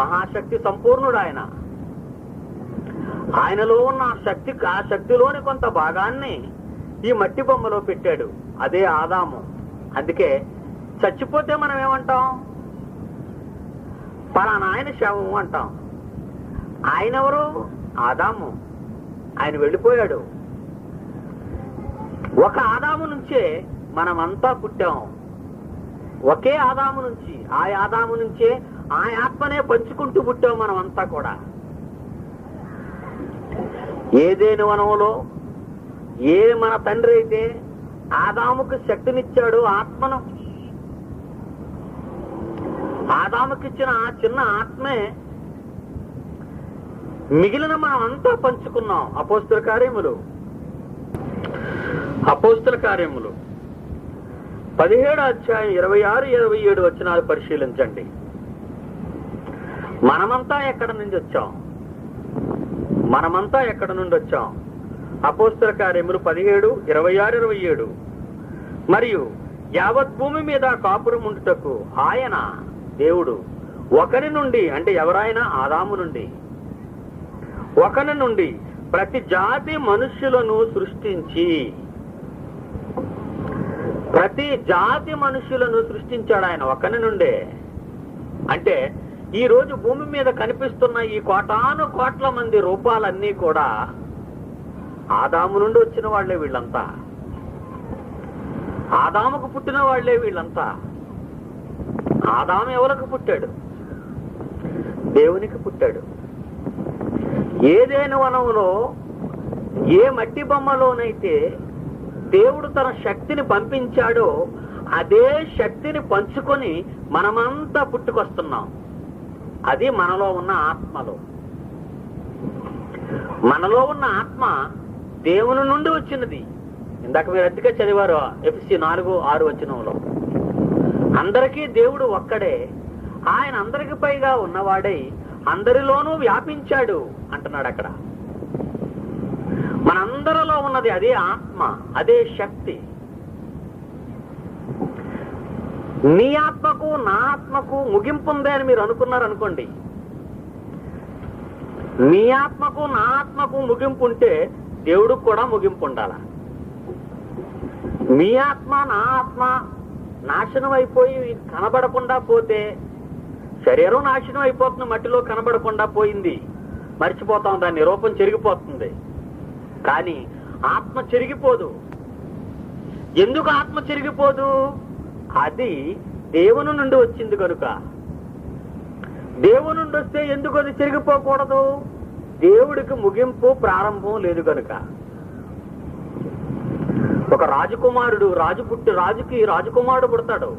మహాశక్తి సంపూర్ణుడు ఆయన. ఆయనలో ఉన్న ఆ శక్తిలోని కొంత భాగాన్ని ఈ మట్టి బొమ్మలో పెట్టాడు. అదే ఆదాము. అందుకే చచ్చిపోతే మనం ఏమంటాం? పలానా ఆయన శవం అంటాం. ఆయన ఎవరు? ఆదాము. ఆయన వెళ్ళిపోయాడు. ఒక ఆదాము నుంచే మనమంతా పుట్టాం. ఒకే ఆదాము నుంచి, ఆ ఆదాము నుంచే ఆ ఆత్మనే పంచుకుంటూ పుట్టాం మనమంతా కూడా. ఏదేని వనంలో మన తండ్రి అయితే ఆదాముకు శక్తినిచ్చాడు, ఆత్మను. ఆదాముకిచ్చిన ఆ చిన్న ఆత్మే మిగిలిన మనం అంతా పంచుకున్నాం. అపోస్తుల కార్యములు 17వ అధ్యాయం 26-27 వచనాలు పరిశీలించండి. మనమంతా ఎక్కడ నుండి వచ్చాం? అపోస్తుల కార్యములు 17:26-27. మరియు యావత్ భూమి మీద కాపురం ఉండుటకు ఆయన దేవుడు ఒకరి నుండి, అంటే ఎవరైనా ఆదాము నుండి, ఒకరి నుండి ప్రతి జాతి మనుష్యులను సృష్టించాడు ఆయన ఒకరి నుండే. అంటే ఈ రోజు భూమి మీద కనిపిస్తున్న ఈ కోటాను కోట్ల మంది రూపాలన్నీ కూడా ఆదాము నుండి వచ్చిన వాళ్లే వీళ్ళంతా. ఆదాముకు పుట్టిన వాళ్లే వీళ్ళంతా. ఆదాము ఎవరికి పుట్టాడు? దేవునికి పుట్టాడు. ఏదేని వనంలో ఏ మట్టి బొమ్మలోనైతే దేవుడు తన శక్తిని పంపించాడో అదే శక్తిని పంచుకొని మనమంతా పుట్టుకొస్తున్నాం. అది మనలో ఉన్న ఆత్మలో. మనలో ఉన్న ఆత్మ దేవుని నుండి వచ్చినది. ఇందాక మీరు అతిగా చదివారు ఎఫెసీ 4:6 వచనంలో. అందరికీ దేవుడు ఒక్కడే, ఆయన అందరికి పైగా ఉన్నవాడై అందరిలోనూ వ్యాపించాడు అంటున్నాడు అక్కడ. మనందరిలో ఉన్నది అదే ఆత్మ, అదే శక్తి. నీ ఆత్మకు నా ఆత్మకు ముగింపు ఉంది అని మీరు అనుకున్నారనుకోండి, మీ ఆత్మకు నా ఆత్మకు ముగింపు ఉంటే దేవుడికి కూడా ముగింపు ఉండాల. మీ ఆత్మ నా ఆత్మ నాశనం అయిపోయి కనబడకుండా పోతే, శరీరం నాశనం అయిపోతుంది, మట్టిలో కనబడకుండా పోయింది, మర్చిపోతాం, దాని రూపం చెరిగిపోతుంది. కానీ ఆత్మ చెరిగిపోదు. ఎందుకు ఆత్మ చెరిగిపోదు? అది దేవుని నుండి వచ్చింది కనుక. దేవుని నుండి వస్తే ఎందుకు అది చెరిగిపోకూడదు? దేవుడికి ముగింపు ప్రారంభం లేదు కనుక. ఒక రాజకుమారుడు రాజుకి రాజకుమారుడు పుడతాడు.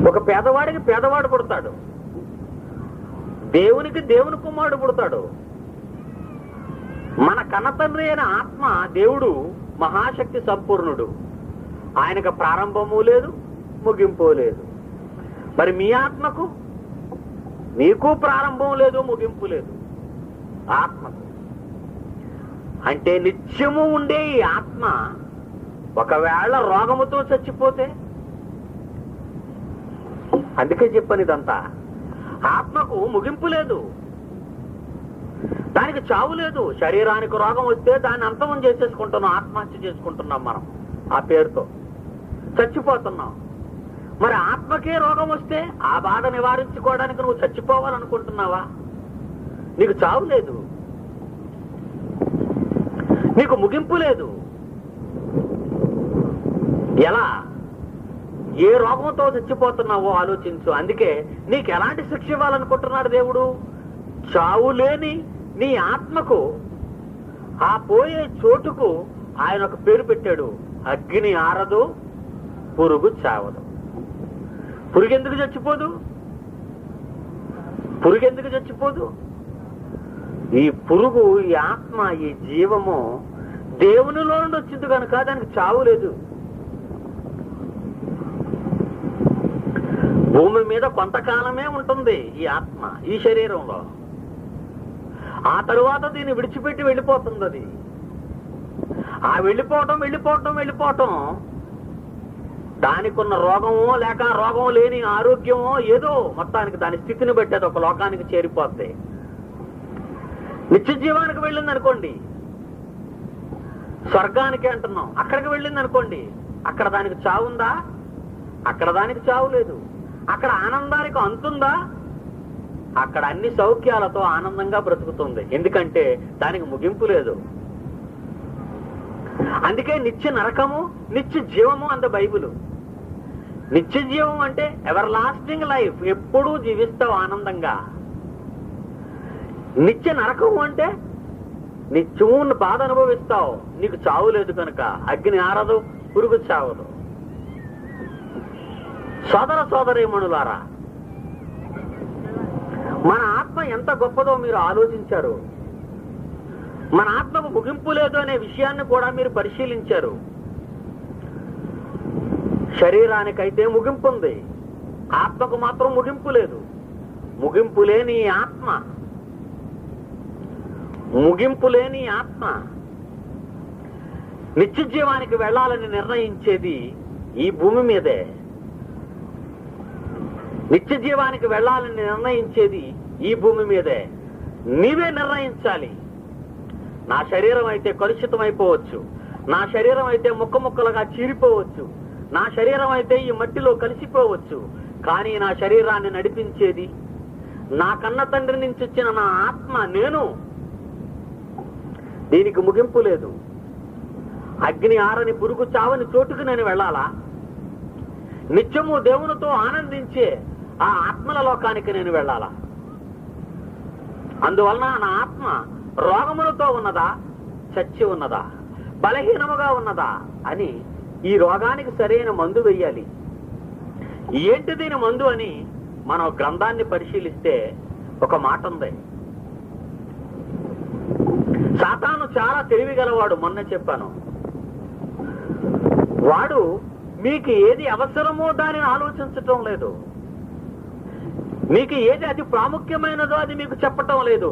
ఒక పేదవాడికి పేదవాడు పుడతాడు. దేవునికి దేవుని కుమారుడు పుడతాడు. మన కన్నతండ్రి అయిన ఆత్మ దేవుడు మహాశక్తి సంపూర్ణుడు. ఆయనకు ప్రారంభము లేదు, ముగింపు లేదు. మరి మీ ఆత్మకు, నీకు ప్రారంభం లేదు, ముగింపు లేదు. ఆత్మకు అంటే నిత్యము ఉండే ఈ ఆత్మ ఒకవేళ రోగముతో చచ్చిపోతే, అందుకే చెప్పని ఇదంతా, ఆత్మకు ముగింపు లేదు, దానికి చావు లేదు. శరీరానికి రోగం వస్తే దాన్ని అంతమం చేసేసుకుంటున్నాం, ఆత్మహత్య చేసుకుంటున్నాం మనం. ఆ పేరుతో చచ్చిపోతున్నాం. మరి ఆత్మకే రోగం వస్తే ఆ బాధ నివారించుకోవడానికి నువ్వు చచ్చిపోవాలనుకుంటున్నావా? నీకు చావు లేదు, నీకు ముగింపు లేదు. ఎలా, ఏ రోగంతో చచ్చిపోతున్నావో ఆలోచించు. అందుకే నీకు ఎలాంటి శిక్ష ఇవ్వాలనుకుంటున్నాడు దేవుడు? చావు లేని నీ ఆత్మకు, ఆ పోయే చోటుకు ఆయన ఒక పేరు పెట్టాడు, అగ్ని ఆరదు, పురుగు చావదు. పురుగెందుకు చచ్చిపోదు? పురుగెందుకు చచ్చిపోదు? ఈ పురుగు, ఈ ఆత్మ, ఈ జీవము దేవునిలో నుండి వచ్చింది కనుక దానికి చావు లేదు. భూమి మీద కొంతకాలమే ఉంటుంది ఈ ఆత్మ, ఈ శరీరంలో. ఆ తరువాత దీన్ని విడిచిపెట్టి వెళ్ళిపోతుంది. అది ఆ వెళ్ళిపోవటం దానికున్న రోగమో లేక రోగం లేని ఆరోగ్యమో ఏదో మొత్తానికి దాని స్థితిని బట్టి అది ఒక లోకానికి చేరిపోద్ది. నిత్య జీవానికి వెళ్ళింది అనుకోండి, స్వర్గానికి అంటున్నాం, అక్కడికి వెళ్ళింది అనుకోండి, అక్కడ దానికి చావుందా? అక్కడ దానికి చావు లేదు. అక్కడ ఆనందానికి అంతుందా? అక్కడ అన్ని సౌఖ్యాలతో ఆనందంగా బ్రతుకుతుంది. ఎందుకంటే దానికి ముగింపు లేదు. అందుకే నిత్య నరకము, నిత్య జీవము అంత బైబిల్. నిత్య జీవం అంటే ఎవర్ లాస్టింగ్ లైఫ్, ఎప్పుడూ జీవిస్తావు ఆనందంగా. నిత్య నరకము అంటే నిత్యము బాధ అనుభవిస్తావు, నీకు చావు లేదు కనుక. అగ్ని ఆరదు, పురుగు చావదు. సోదర సోదరీమణులారా, మన ఆత్మ ఎంత గొప్పదో మీరు ఆలోచించారు. మన ఆత్మకు ముగింపు లేదు అనే విషయాన్ని కూడా మీరు పరిశీలించారు. శరీరానికైతే ముగింపు ఉంది, ఆత్మకు మాత్రం ముగింపు లేదు. ముగింపు లేని ఆత్మ, ముగింపు లేని ఆత్మ నిత్య జీవానికి వెళ్ళాలని నిర్ణయించేది ఈ భూమి మీదే. నిత్య జీవానికి వెళ్ళాలని నిర్ణయించేది ఈ భూమి మీదే. నీవే నిర్ణయించాలి. నా శరీరం అయితే కలుషితం అయిపోవచ్చు, నా శరీరం అయితే ముక్క ముక్కలుగా చీరిపోవచ్చు, నా శరీరం అయితే ఈ మట్టిలో కలిసిపోవచ్చు. కానీ నా శరీరాన్ని నడిపించేది నా కన్న తండ్రి నుంచి వచ్చిన నా ఆత్మ, నేను. దీనికి ముగింపు లేదు. అగ్ని ఆరని, పురుగు చావని చోటుకు నేను వెళ్ళాలా? నిత్యము దేవునితో ఆనందించే ఆ ఆత్మల లోకానికి నేను వెళ్ళాలా? అందువలన నా ఆత్మ రోగములతో ఉన్నదా, చచ్చి ఉన్నదా, బలహీనముగా ఉన్నదా అని ఈ రోగానికి సరైన మందు వెయ్యాలి. ఏంటి దీని మందు అని మనం గ్రంథాన్ని పరిశీలిస్తే ఒక మాట ఉంది. సాతాను చాలా తెలివిగలవాడు. మొన్న చెప్పాను, వాడు మీకు ఏది అవసరమో దానిని ఆలోచించటం లేదు. మీకు ఏది అతి ప్రాముఖ్యమైనదో అది మీకు చెప్పటం లేదు.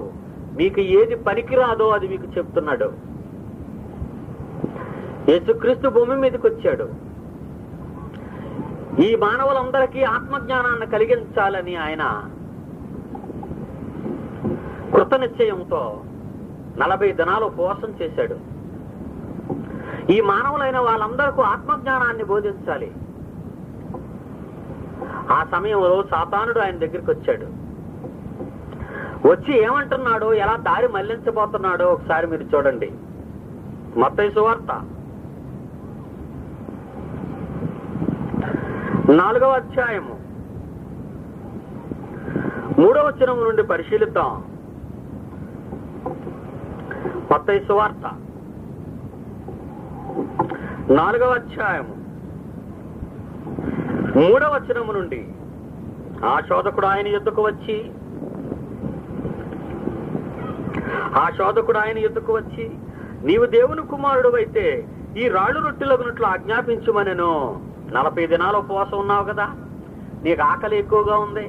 మీకు ఏది పనికిరాదో అది మీకు చెప్తున్నాడు. యేసుక్రీస్తు భూమి మీదకి వచ్చాడు. ఈ మానవులందరికీ ఆత్మజ్ఞానాన్ని కలిగించాలని ఆయన కృత నిశ్చయంతో 40 దినాలు ఉపవాసం చేశాడు. ఈ మానవులైన వాళ్ళందరికీ ఆత్మజ్ఞానాన్ని బోధించాలి. ఆ సమయంలో సాతానుడు ఆయన దగ్గరికి వచ్చాడు. వచ్చి ఏమంటున్నాడో, ఎలా దారి మళ్లించబోతున్నాడో ఒకసారి మీరు చూడండి. మత్తయి సువార్త 4వ అధ్యాయము 3వ వచనం నుండి పరిశీలిద్దాం. మత్తయి సువార్త 4వ అధ్యాయము 3వ వచనము నుండి, ఆ శోధకుడు ఆయన యుద్ధకు వచ్చి నీవు దేవుని కుమారుడు అయితే ఈ రాళ్ళు రొట్టెలగునట్లు ఆజ్ఞాపించుమనెను. 40 దినాలు ఉపవాసం ఉన్నావు కదా, నీకు ఆకలి ఎక్కువగా ఉంది,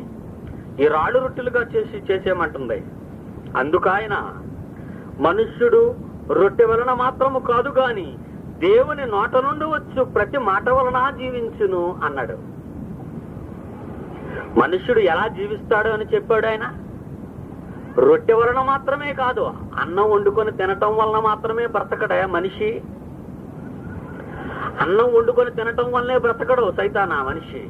ఈ రాళ్ళు రొట్టెలుగా చేసేమంటుంది. అందుకైన మనుష్యుడు రొట్టె వలన మాత్రము కాదు గాని దేవుని నోట నుండి వచ్చు ప్రతి మాట వలన జీవించును అన్నాడు. మనుష్యుడు ఎలా జీవిస్తాడు అని చెప్పాడు ఆయన. రొట్టె వలన మాత్రమే కాదు, అన్నం వండుకొని తినటం వలన మాత్రమే బ్రతకడా మనిషి. అన్నం వండుకొని తినటం వల్లనే బ్రతకడు సైతానా మనిషి.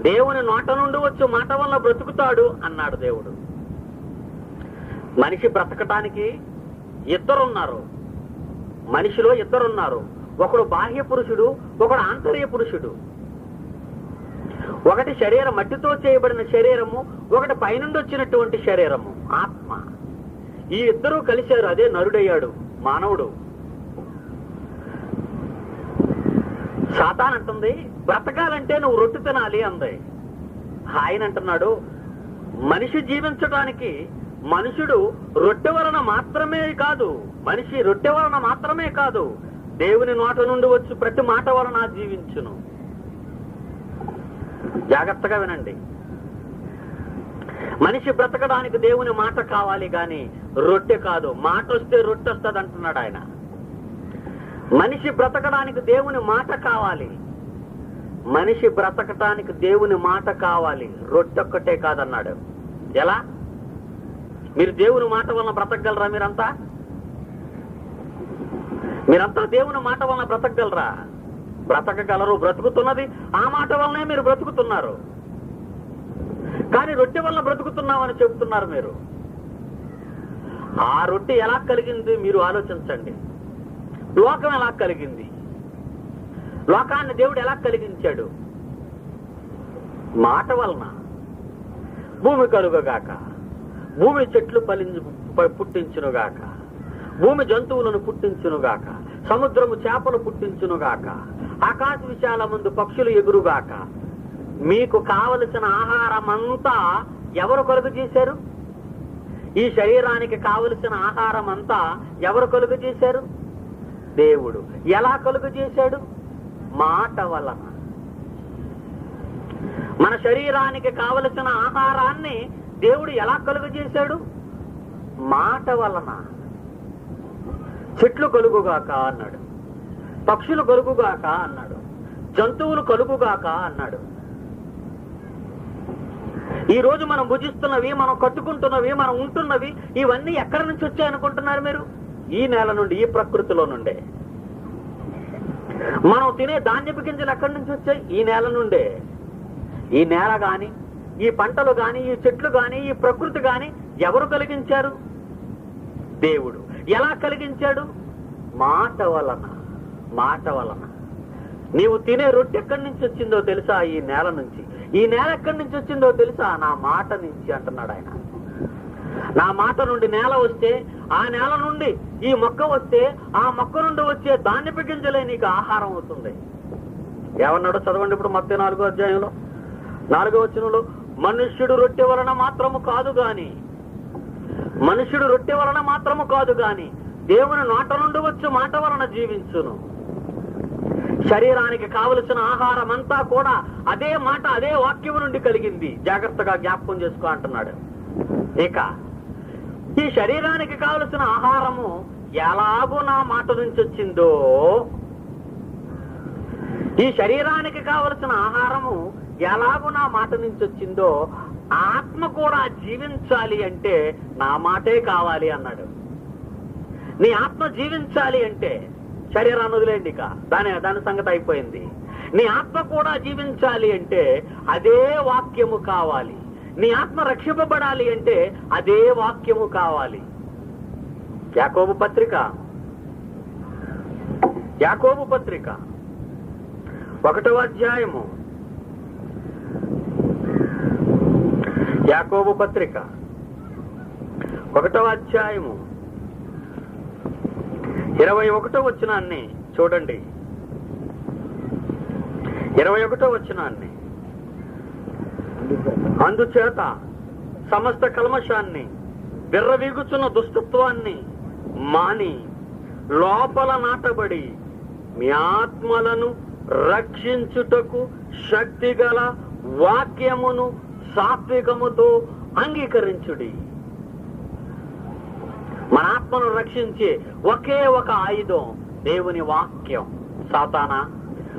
దేవుని నోట నుండి వచ్చే మాట వల్ల బ్రతుకుతాడు అన్నాడు దేవుడు. మనిషి బ్రతకటానికి ఇద్దరున్నారు. మనిషిలో ఇద్దరున్నారు. ఒకడు బాహ్య పురుషుడు, ఒకడు ఆంతర్య పురుషుడు. ఒకటి శరీరం, మట్టితో చేయబడిన శరీరము, ఒకటి పైనుండి వచ్చినటువంటి శరీరము, ఆత్మ. ఈ ఇద్దరూ కలిశారు, అదే నరుడయ్యాడు మానవుడు. సాతాన్ అంటుంది బ్రతకాలంటే నువ్వు రొట్టె తినాలి అంది. ఆయన అంటున్నాడు మనిషి జీవించడానికి మనుషుడు రొట్టె వలన మాత్రమే కాదు, మనిషి రొట్టె వలన మాత్రమే కాదు, దేవుని నోట నుండి వచ్చి ప్రతి మాట వలన జీవించును. జాగ్రత్తగా వినండి. మనిషి బ్రతకడానికి దేవుని మాట కావాలి గాని రొట్టె కాదు. మాట వస్తే రొట్టె వస్తుంది అంటున్నాడు ఆయన. మనిషి బ్రతకడానికి దేవుని మాట కావాలి. మనిషి బ్రతకటానికి దేవుని మాట కావాలి, రొట్టె ఒక్కటే కాదన్నాడు. ఎలా? మీరు దేవుని మాట వలన బ్రతకగలరా? మీరంతా దేవుని మాట వలన బ్రతకగలరా? బ్రతకగలరు. బ్రతుకుతున్నది ఆ మాట వలనే మీరు బ్రతుకుతున్నారు. కానీ రొట్టె వలన బ్రతుకుతున్నామని చెబుతున్నారు మీరు. ఆ రొట్టె ఎలా కలిగింది మీరు ఆలోచించండి. లోకం ఎలా కలిగింది? లోకాన్ని దేవుడు ఎలా కలిగించాడు? మాట వలన. భూమి కలుగగాక, భూమి చెట్లు పుట్టించునుగాక, భూమి జంతువులను పుట్టించునుగాక, సముద్రము చేపలు పుట్టించునుగాక, ఆకాశ విశాల ముందు పక్షులు ఎగురుగాక. మీకు కావలసిన ఆహారం అంతా ఎవరు కలుగు చేశారు? ఈ శరీరానికి కావలసిన ఆహారం అంతా ఎవరు కలుగు చేశారు? దేవుడు. ఎలా కలుగు చేశాడు? మాట వలన. మన శరీరానికి కావలసిన ఆహారాన్ని దేవుడు ఎలా కలుగు చేశాడు? మాట వలన. చెట్లు కలుగుగాక అన్నాడు, పక్షులు కలుగుగాక అన్నాడు, జంతువులు కలుగుగాక అన్నాడు. ఈ రోజు మనం భుజిస్తున్నవి, మనం కట్టుకుంటున్నవి, మనం ఉంటున్నవి, ఇవన్నీ ఎక్కడి నుంచి వచ్చాయనుకుంటున్నారు మీరు? ఈ నేల నుండి, ఈ ప్రకృతిలో నుండే. మనం తినే ధాన్యపు గింజలు ఎక్కడి నుంచి వచ్చాయి? ఈ నేల నుండే. ఈ నేల గాని, ఈ పంటలు గాని, ఈ చెట్లు గాని, ఈ ప్రకృతి గాని ఎవరు కలిగించారు? దేవుడు. ఎలా కలిగించాడు? మాట వలన. మాట వలన. నీవు తినే రొట్టె ఎక్కడి నుంచి వచ్చిందో తెలుసా? ఈ నేల నుంచి. ఈ నేల ఎక్కడి నుంచి వచ్చిందో తెలుసా? నా మాట నుంచి అంటున్నాడు ఆయన. నా మాట నుండి నేల వస్తే, ఆ నేల నుండి ఈ మొక్క వస్తే, ఆ మొక్క నుండి వచ్చే ధాన్యపు గింజలే నీకు ఆహారం అవుతుంది. ఏమన్నాడో చదవండి ఇప్పుడు మత్తయి 4వ అధ్యాయంలో 4వ వచనంలో, మనుష్యుడు రొట్టె వలన మాత్రము కాదు గాని, మనుష్యుడు రొట్టె వలన మాత్రము కాదు గాని దేవుని నోట నుండి వచ్చి మాట వలన జీవించును. శరీరానికి కావలసిన ఆహారం అంతా కూడా అదే మాట, అదే వాక్యం నుండి కలిగింది. జాగ్రత్తగా జ్ఞాపకం చేసుకో అంటున్నాడు. ఇక ఈ శరీరానికి కావలసిన ఆహారము ఎలాగో నా మాట నుంచి వచ్చిందో, ఈ శరీరానికి కావలసిన ఆహారము ఎలాగో నా మాట నుంచి వచ్చిందో ఆత్మ కూడా జీవించాలి అంటే నా మాటే కావాలి అన్నాడు. నీ ఆత్మ జీవించాలి అంటే శరీరాన్ని వదిలేండి, ఇక దాని సంగతి అయిపోయింది. నీ ఆత్మ కూడా జీవించాలి అంటే అదే వాక్యము కావాలి. నీ ఆత్మ రక్షింపబడాలి అంటే అదే వాక్యము కావాలి. యాకోబు పత్రిక 1వ అధ్యాయము, యాకోబు పత్రిక 1వ అధ్యాయము 21వ వచనాన్ని చూడండి. 21వ వచనాన్ని, అందుచేత సమస్త కల్మషాన్ని, విర్రవీగుచున్న దుష్టత్వాన్ని మాని లోపల నాటబడి మీ ఆత్మలను రక్షించుటకు శక్తిగల వాక్యమును సాత్వికముతో అంగీకరించుడి. మన ఆత్మను రక్షించే ఒకే ఒక ఆయుధం దేవుని వాక్యం. సాతానా,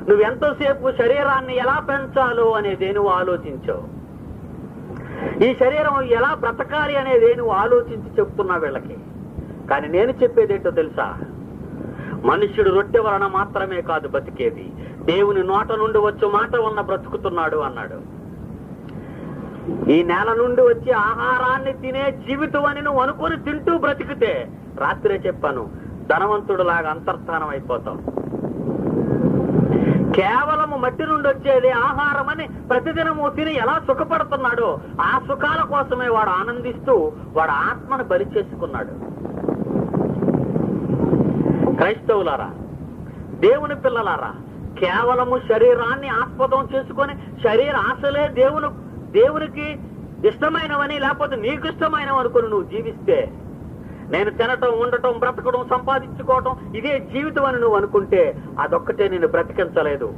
నువ్వెంతోసేపు శరీరాన్ని ఎలా పెంచాలో అనేది నువ్వు ఆలోచించావు. ఈ శరీరం ఎలా బ్రతకాలి అనేది నువ్వు ఆలోచించి చెప్తున్నా వీళ్ళకి. కానీ నేను చెప్పేదేంటో తెలుసా? మనుష్యుడు రొట్టె వలన మాత్రమే కాదు బతికేది, దేవుని నోట నుండి వచ్చు మాట ఉన్న బ్రతుకుతున్నాడు అన్నాడు. ఈ నేల నుండి వచ్చే ఆహారాన్ని తినే జీవితం అని నువ్వు అనుకుని తింటూ బ్రతికితే, రాత్రే చెప్పాను, ధనవంతుడులాగా అంతర్ధానం అయిపోతావు. కేవలము మట్టి నుండి వచ్చేది ఆహారం అని ప్రతిదినము తిని ఎలా సుఖపడుతున్నాడో ఆ సుఖాల కోసమే వాడు ఆనందిస్తూ వాడు ఆత్మను బలి చేసుకున్నాడు. క్రైస్తవులారా, దేవుని పిల్లలారా, కేవలము శరీరాన్ని ఆస్పదం చేసుకొని శరీర ఆశలే దేవునికి ఇష్టమైనవని లేకపోతే నీకు ఇష్టమైనవి అనుకుని నువ్వు జీవిస్తే, నేను తినటం, ఉండటం, బ్రతకడం, సంపాదించుకోవటం ఇదే జీవితం అని నువ్వు అనుకుంటే అదొక్కటే నిన్ను బ్రతికించలేదు.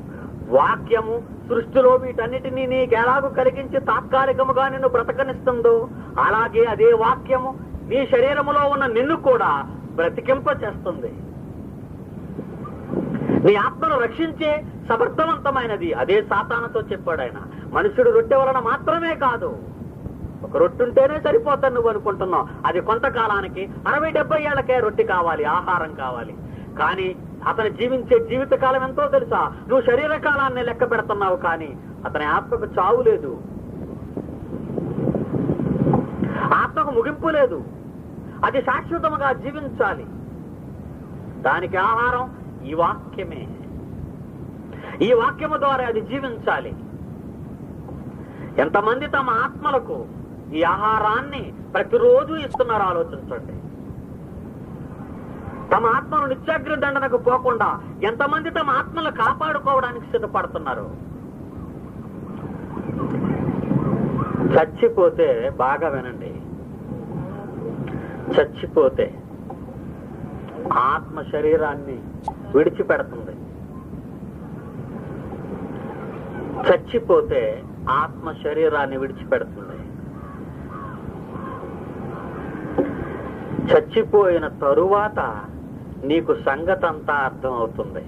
వాక్యము సృష్టిలో వీటన్నిటినీ నీకు ఎలాగూ కలిగించి తాత్కాలికముగా నిన్ను బ్రతకనిస్తుందో అలాగే అదే వాక్యము నీ శరీరములో ఉన్న నిన్ను కూడా బ్రతికింప చేస్తుంది. నీ ఆత్మను రక్షించే సమర్థవంతమైనది అదే సాతానుతో చెప్పాడు ఆయన. మనుషుడు రొట్టె వలన మాత్రమే కాదు, ఒక రొట్టె ఉంటేనే సరిపోతాను నువ్వు అనుకుంటున్నావు. అది కొంతకాలానికి 60-70 ఏళ్లకే రొట్టె కావాలి, ఆహారం కావాలి. కానీ అతను జీవించే జీవిత కాలం ఎంతో తెలుసా? నువ్వు శరీర కాలాన్ని లెక్క పెడుతున్నావు, కానీ అతని ఆత్మకు చావు లేదు, ఆత్మకు ముగింపు లేదు. అది శాశ్వతముగా జీవించాలి. దానికి ఆహారం ఈ వాక్యమే. ఈ వాక్యము ద్వారా అది జీవించాలి. ఎంతమంది తమ ఆత్మలకు ఈ ఆహారాన్ని ప్రతిరోజు ఇస్తున్నారు ఆలోచించండి. తమ ఆత్మను నిత్యాగ్ని దండనకు పోకుండా ఎంతమంది తమ ఆత్మను కాపాడుకోవడానికి సిద్ధపడుతున్నారు. చచ్చిపోతే, బాగా వినండి, చచ్చిపోతే ఆత్మ శరీరాన్ని విడిచిపెడుతుంది. చచ్చిపోతే ఆత్మ శరీరాన్ని విడిచిపెడుతుంది. చచ్చిపోయిన తరువాత నీకు సంగతంతా అర్థమవుతుంది.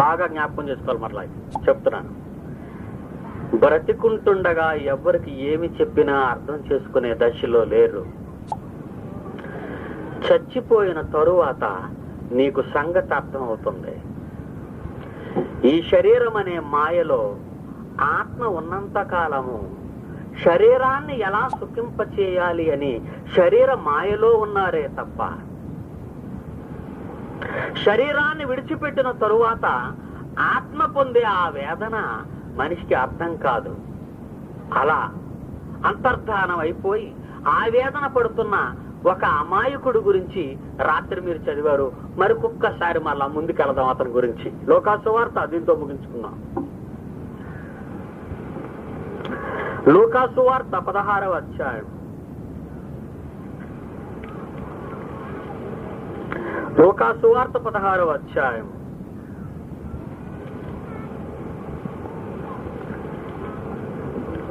బాగా జ్ఞాపకం చేసుకోవాలి. మరలా చెప్తున్నాను, బ్రతికుంటుండగా ఎవరికి ఏమి చెప్పినా అర్థం చేసుకునే దశలో లేరు. చచ్చిపోయిన తరువాత నీకు సంగతి అర్థమవుతుంది. ఈ శరీరం అనే మాయలో ఆత్మ ఉన్నంత కాలము శరీరాన్ని ఎలా సుఖింపచేయాలి అని శరీర మాయలో ఉన్నారే తప్ప, శరీరాన్ని విడిచిపెట్టిన తరువాత ఆత్మ పొందే ఆ వేదన మనిషికి అర్థం కాదు. అలా అంతర్ధానం అయిపోయి ఆ వేదన పడుతున్న ఒక అమాయకుడు గురించి రాత్రి మీరు చదివారు. మరికొక్కసారి మళ్ళా ముందుకెళదాం అతని గురించి. లూకాసు వార్త దీంతో ముగించుకున్నాం. లూకాసు వార్త 16వ అధ్యాయం. లూకాసు వార్త 16వ అధ్యాయం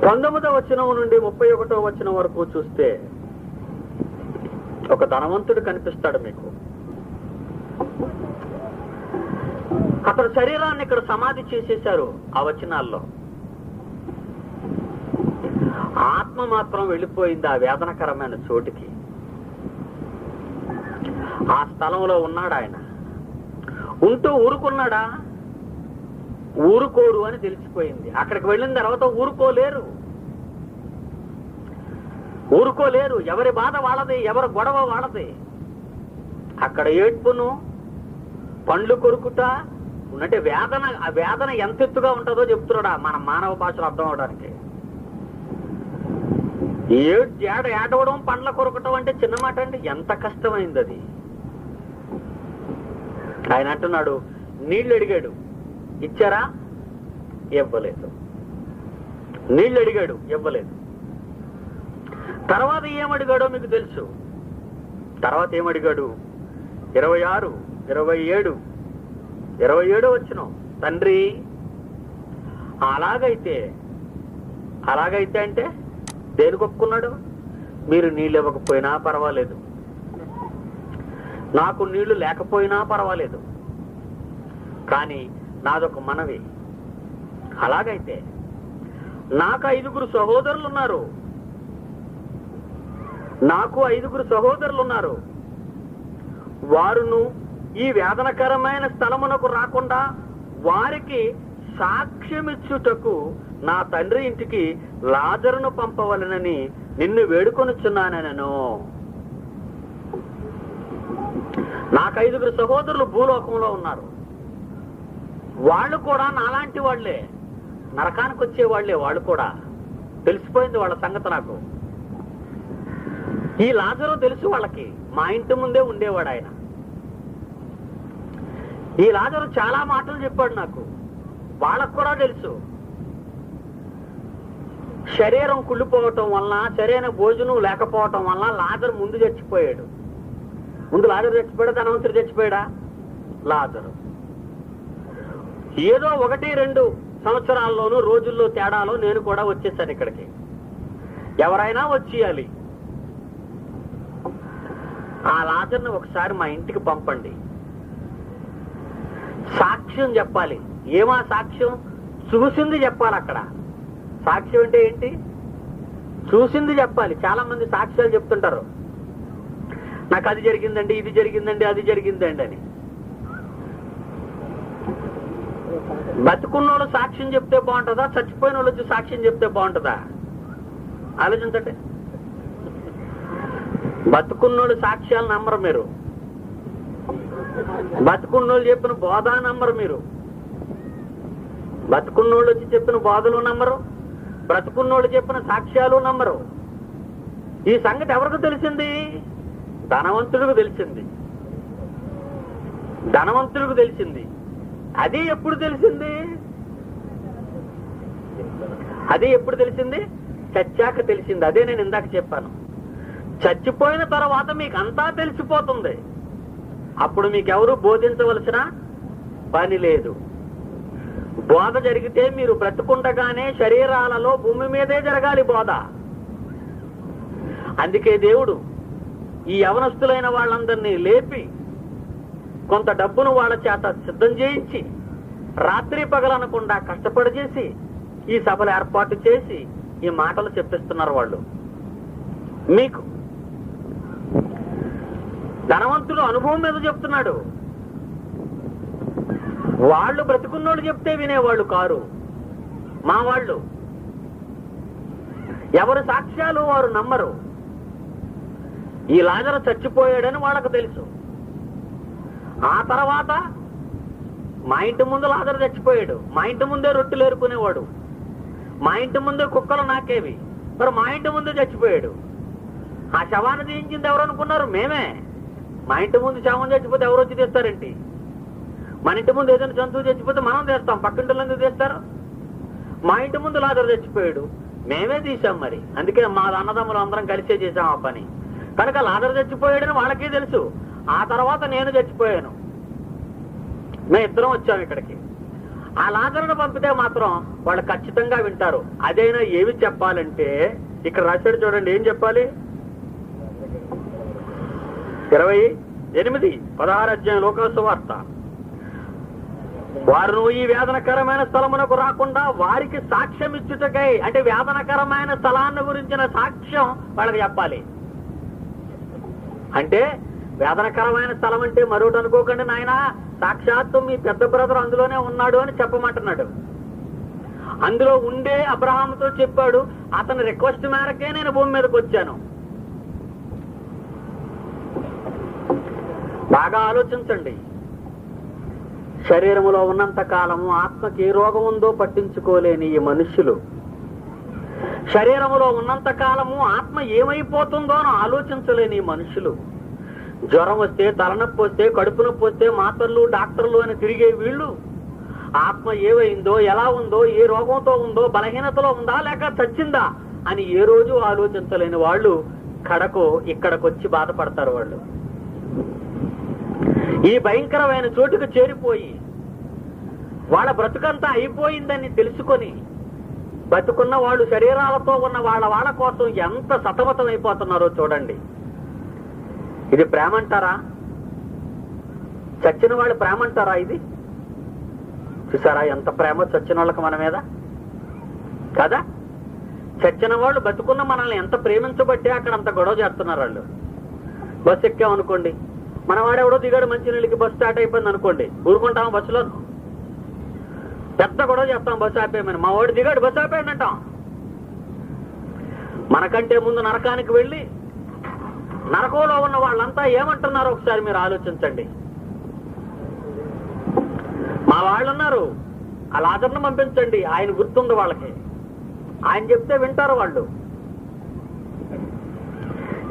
19వ వచనం నుండి 31వ వచనం వరకు చూస్తే ఒక ధనవంతుడు కనిపిస్తాడు మీకు. అతని శరీరాన్ని ఇక్కడ సమాధి చేసేశారు. ఆ వచనాల్లో ఆత్మ మాత్రం వెళ్ళిపోయింది ఆ వేదనకరమైన చోటికి. ఆ స్థలంలో ఉన్నాడు ఆయన. ఉంటూ ఊరుకున్నాడా? ఊరుకోరు అని తెలిసిపోయింది. అక్కడికి వెళ్ళిన తర్వాత ఊరుకోలేరు. ఎవరి బాధ వాళ్ళది, ఎవరి గొడవ వాళ్ళది. అక్కడ ఏడ్పును, పండ్లు కొరుకుట ఉన్నట్టే వేదన. ఆ వేదన ఎంత ఎత్తుగా ఉంటుందో చెప్తున్నాడా మన మానవ భాషలో అర్థం అవడానికి. ఏడవడం, పండ్ల కొరకటం అంటే చిన్న మాట అండి. ఎంత కష్టమైంది అది. ఆయన అంటున్నాడు, నీళ్లు అడిగాడు, ఇచ్చారా? ఇవ్వలేదు. నీళ్లు అడిగాడు, ఇవ్వలేదు. తర్వాత ఏమడిగాడో మీకు తెలుసు. తర్వాత ఏమడిగాడు? 26, 27, 27 వచనం. తండ్రి, అలాగైతే అంటే దేనికి ఒప్పుకున్నాడు? మీరు నీళ్ళు ఇవ్వకపోయినా పర్వాలేదు, నాకు నీళ్లు లేకపోయినా పర్వాలేదు, కానీ నాదొక మనవి. అలాగైతే నాకు 5 సహోదరులు ఉన్నారు. వారును ఈ వేదనకరమైన స్థలమునకు రాకుండా వారికి సాక్ష్యమిచ్చుటకు నా తండ్రి ఇంటికి లాజరును పంపవలనని నిన్ను వేడుకొనుచున్నానెను. నాకు 5 సహోదరులు భూలోకంలో ఉన్నారు. వాళ్ళు కూడా నాలాంటి వాళ్లే, నరకానికి వచ్చేవాళ్లే. వాళ్ళు కూడా తెలిసిపోయింది వాళ్ళ సంగతి నాకు. ఈ లాజరు తెలుసు వాళ్ళకి. మా ఇంటి ముందే ఉండేవాడు ఆయన. ఈ లాజరు చాలా మాటలు చెప్పాడు నాకు. వాళ్ళకు కూడా తెలుసు. శరీరం కుళ్ళిపోవటం వలన, సరైన భోజనం లేకపోవటం వలన లాజరు ముందు చచ్చిపోయాడు. లాజరు చచ్చిపోయాడా? ధనవంతుడు చచ్చిపోయాడా? లాజరు. ఏదో 1-2 సంవత్సరాల్లోనూ, రోజుల్లో తేడాలో నేను కూడా వచ్చేసాను ఇక్కడికి. ఎవరైనా వచ్చేయాలి. ఆ లాజర్ని ఒకసారి మా ఇంటికి పంపండి, సాక్ష్యం చెప్పాలి. ఏమా సాక్ష్యం? చూసింది చెప్పాలి. అక్కడ సాక్ష్యం అంటే ఏంటి? చూసింది చెప్పాలి. చాలా మంది సాక్ష్యాలు చెప్తుంటారు. నాకు అది జరిగిందండి, ఇది జరిగిందండి, అది జరిగిందండి అని. బతుకున్నోళ్ళు సాక్ష్యం చెప్తే బాగుంటుందా? చచ్చిపోయిన వాళ్ళు వచ్చి సాక్ష్యం చెప్తే బాగుంటుందా? ఆలోచించండి. బతుకున్నోళ్ళు సాక్ష్యాలు నమ్మరు మీరు. బతుకున్నోళ్ళు చెప్పిన బోధ నమ్మరు మీరు. బతుకున్నోళ్ళు వచ్చి చెప్పిన బోధలు నమ్మరు. బ్రతుకున్నోళ్ళు చెప్పిన సాక్ష్యాలు నమ్మరు. ఈ సంగతి ఎవరికి తెలిసింది? ధనవంతుడికి తెలిసింది. అది ఎప్పుడు తెలిసింది? చచ్చాక తెలిసింది. అదే నేను ఇందాక చెప్పాను. చచ్చిపోయిన తర్వాత మీకు అంతా తెలిసిపోతుంది. అప్పుడు మీకెవరు బోధించవలసిన పని లేదు. బోధ జరిగితే మీరు బ్రతుకుండగానే శరీరాలలో భూమి మీదే జరగాలి బోధ. అందుకే దేవుడు ఈ యవనస్తులైన వాళ్ళందరినీ లేపి కొంత డబ్బును వాళ్ళ చేత సిద్ధం చేయించి రాత్రి పగలనకుండా కష్టపడి చేసి ఈ సభలు ఏర్పాటు చేసి ఈ మాటలు చెప్పిస్తున్నారు వాళ్ళు మీకు. ధనవంతులు అనుభవం మీద చెప్తున్నాడు. వాళ్ళు బ్రతుకున్నోళ్ళు చెప్తే వినేవాళ్ళు కారు మా వాళ్ళు. ఎవరి సాక్ష్యాలు వారు నమ్మరు. ఈ లాజరు చచ్చిపోయాడని వాళ్ళకు తెలుసు. ఆ తర్వాత మా ఇంటి ముందు లాజరు చచ్చిపోయాడు. మా ఇంటి ముందే రొట్టెలు ఏరుకునేవాడు. మా ఇంటి ముందే కుక్కలు నాకేవి. మరి మా ఇంటి ముందే చచ్చిపోయాడు. ఆ శవాన్ని తీయించింది ఎవరు అనుకున్నారు? మేమే. మా ఇంటి ముందు శవం చచ్చిపోతే ఎవరు వచ్చి తీస్తారేంటి? మన ఇంటి ముందు ఏదైనా జంతువు చచ్చిపోతే మనం తీస్తాం, పక్కింటిలో ఎందుకు తీస్తారు? మా ఇంటి ముందు లాజరు చచ్చిపోయాడు, మేమే తీసాం. మరి అందుకే మా అన్నదమ్ములు అందరం కలిసే చేసాం ఆ పని. కనుక లాజరు చచ్చిపోయాడని వాళ్ళకే తెలుసు. ఆ తర్వాత నేను చచ్చిపోయాను, మేము ఇద్దరం వచ్చాం ఇక్కడికి. ఆ లాజరును పంపితే మాత్రం వాళ్ళు ఖచ్చితంగా వింటారు. అదైనా ఏమి చెప్పాలంటే ఇక్కడ రాశాడు చూడండి. ఏం చెప్పాలి? 28, 16 అధ్యాయం లోక సువార్త వారు ఈ వేదనకరమైన స్థలమునకు రాకుండా వారికి సాక్ష్యం ఇచ్చుటకై, అంటే వేదనకరమైన స్థలాన్ని గురించిన సాక్ష్యం వాళ్ళకి చెప్పాలి. అంటే వేదనకరమైన స్థలం అంటే మరొకటి అనుకోకండి నాయన, సాక్షాత్తు మీ పెద్ద బ్రదర్ అందులోనే ఉన్నాడు అని చెప్పమంటున్నాడు. అందులో ఉండే అబ్రహాముతో చెప్పాడు, అతని రిక్వెస్ట్ మేరకే నేను భూమి మీదకి వచ్చాను. బాగా ఆలోచించండి. శరీరములో ఉన్నంత కాలము ఆత్మకి ఏ రోగం ఉందో పట్టించుకోలేని ఈ మనుష్యులు, శరీరములో ఉన్నంత కాలము ఆత్మ ఏమైపోతుందో ఆలోచించలేని ఈ మనుషులు, జ్వరం వస్తే, తలనొప్పి వస్తే, కడుపు నొప్పి వస్తే మాత్రలు డాక్టర్లు అని తిరిగే వీళ్ళు, ఆత్మ ఏమైందో, ఎలా ఉందో, ఏ రోగంతో ఉందో, బలహీనతలో ఉందా లేక చచ్చిందా అని ఏ రోజు ఆలోచించలేని వాళ్ళు కడకు ఇక్కడికి వచ్చి బాధపడతారు. వాళ్ళు ఈ భయంకరమైన చోటుకు చేరిపోయి వాళ్ళ బ్రతుకంతా అయిపోయిందని తెలుసుకొని బతుకున్న వాళ్ళు శరీరాలతో ఉన్న వాళ్ళ కోసం ఎంత సతమతం అయిపోతున్నారో చూడండి. ఇది ప్రేమ అంటారా? చచ్చిన వాళ్ళు ప్రేమ అంటారా? ఇది చూసారా ఎంత ప్రేమ చచ్చిన వాళ్ళకి మన మీద కదా. చచ్చిన వాళ్ళు బతుకున్న మనల్ని ఎంత ప్రేమించబట్టే అక్కడ అంత గొడవ చేస్తున్నారు వాళ్ళు. బస్సు ఎక్కామనుకోండి, మన వాడెవడో దిగాడు మంచినీళ్ళకి, బస్సు స్టార్ట్ అయిపోయింది అనుకోండి, ఊరుకుంటాం బస్సులో? పెద్ద గొడవ చేస్తాం బస్సు ఆపేయమని. మా వాడు దిగాడు బస్సు ఆపేయండి అంటాం. మనకంటే ముందు నరకానికి వెళ్ళి నరకంలో ఉన్న వాళ్ళంతా ఏమంటున్నారో ఒకసారి మీరు ఆలోచించండి. మా వాళ్ళు ఉన్నారు, ఆ లాజర్ను పంపించండి, ఆయన గుర్తుంది వాళ్ళకి, ఆయన చెప్తే వింటారు వాళ్ళు.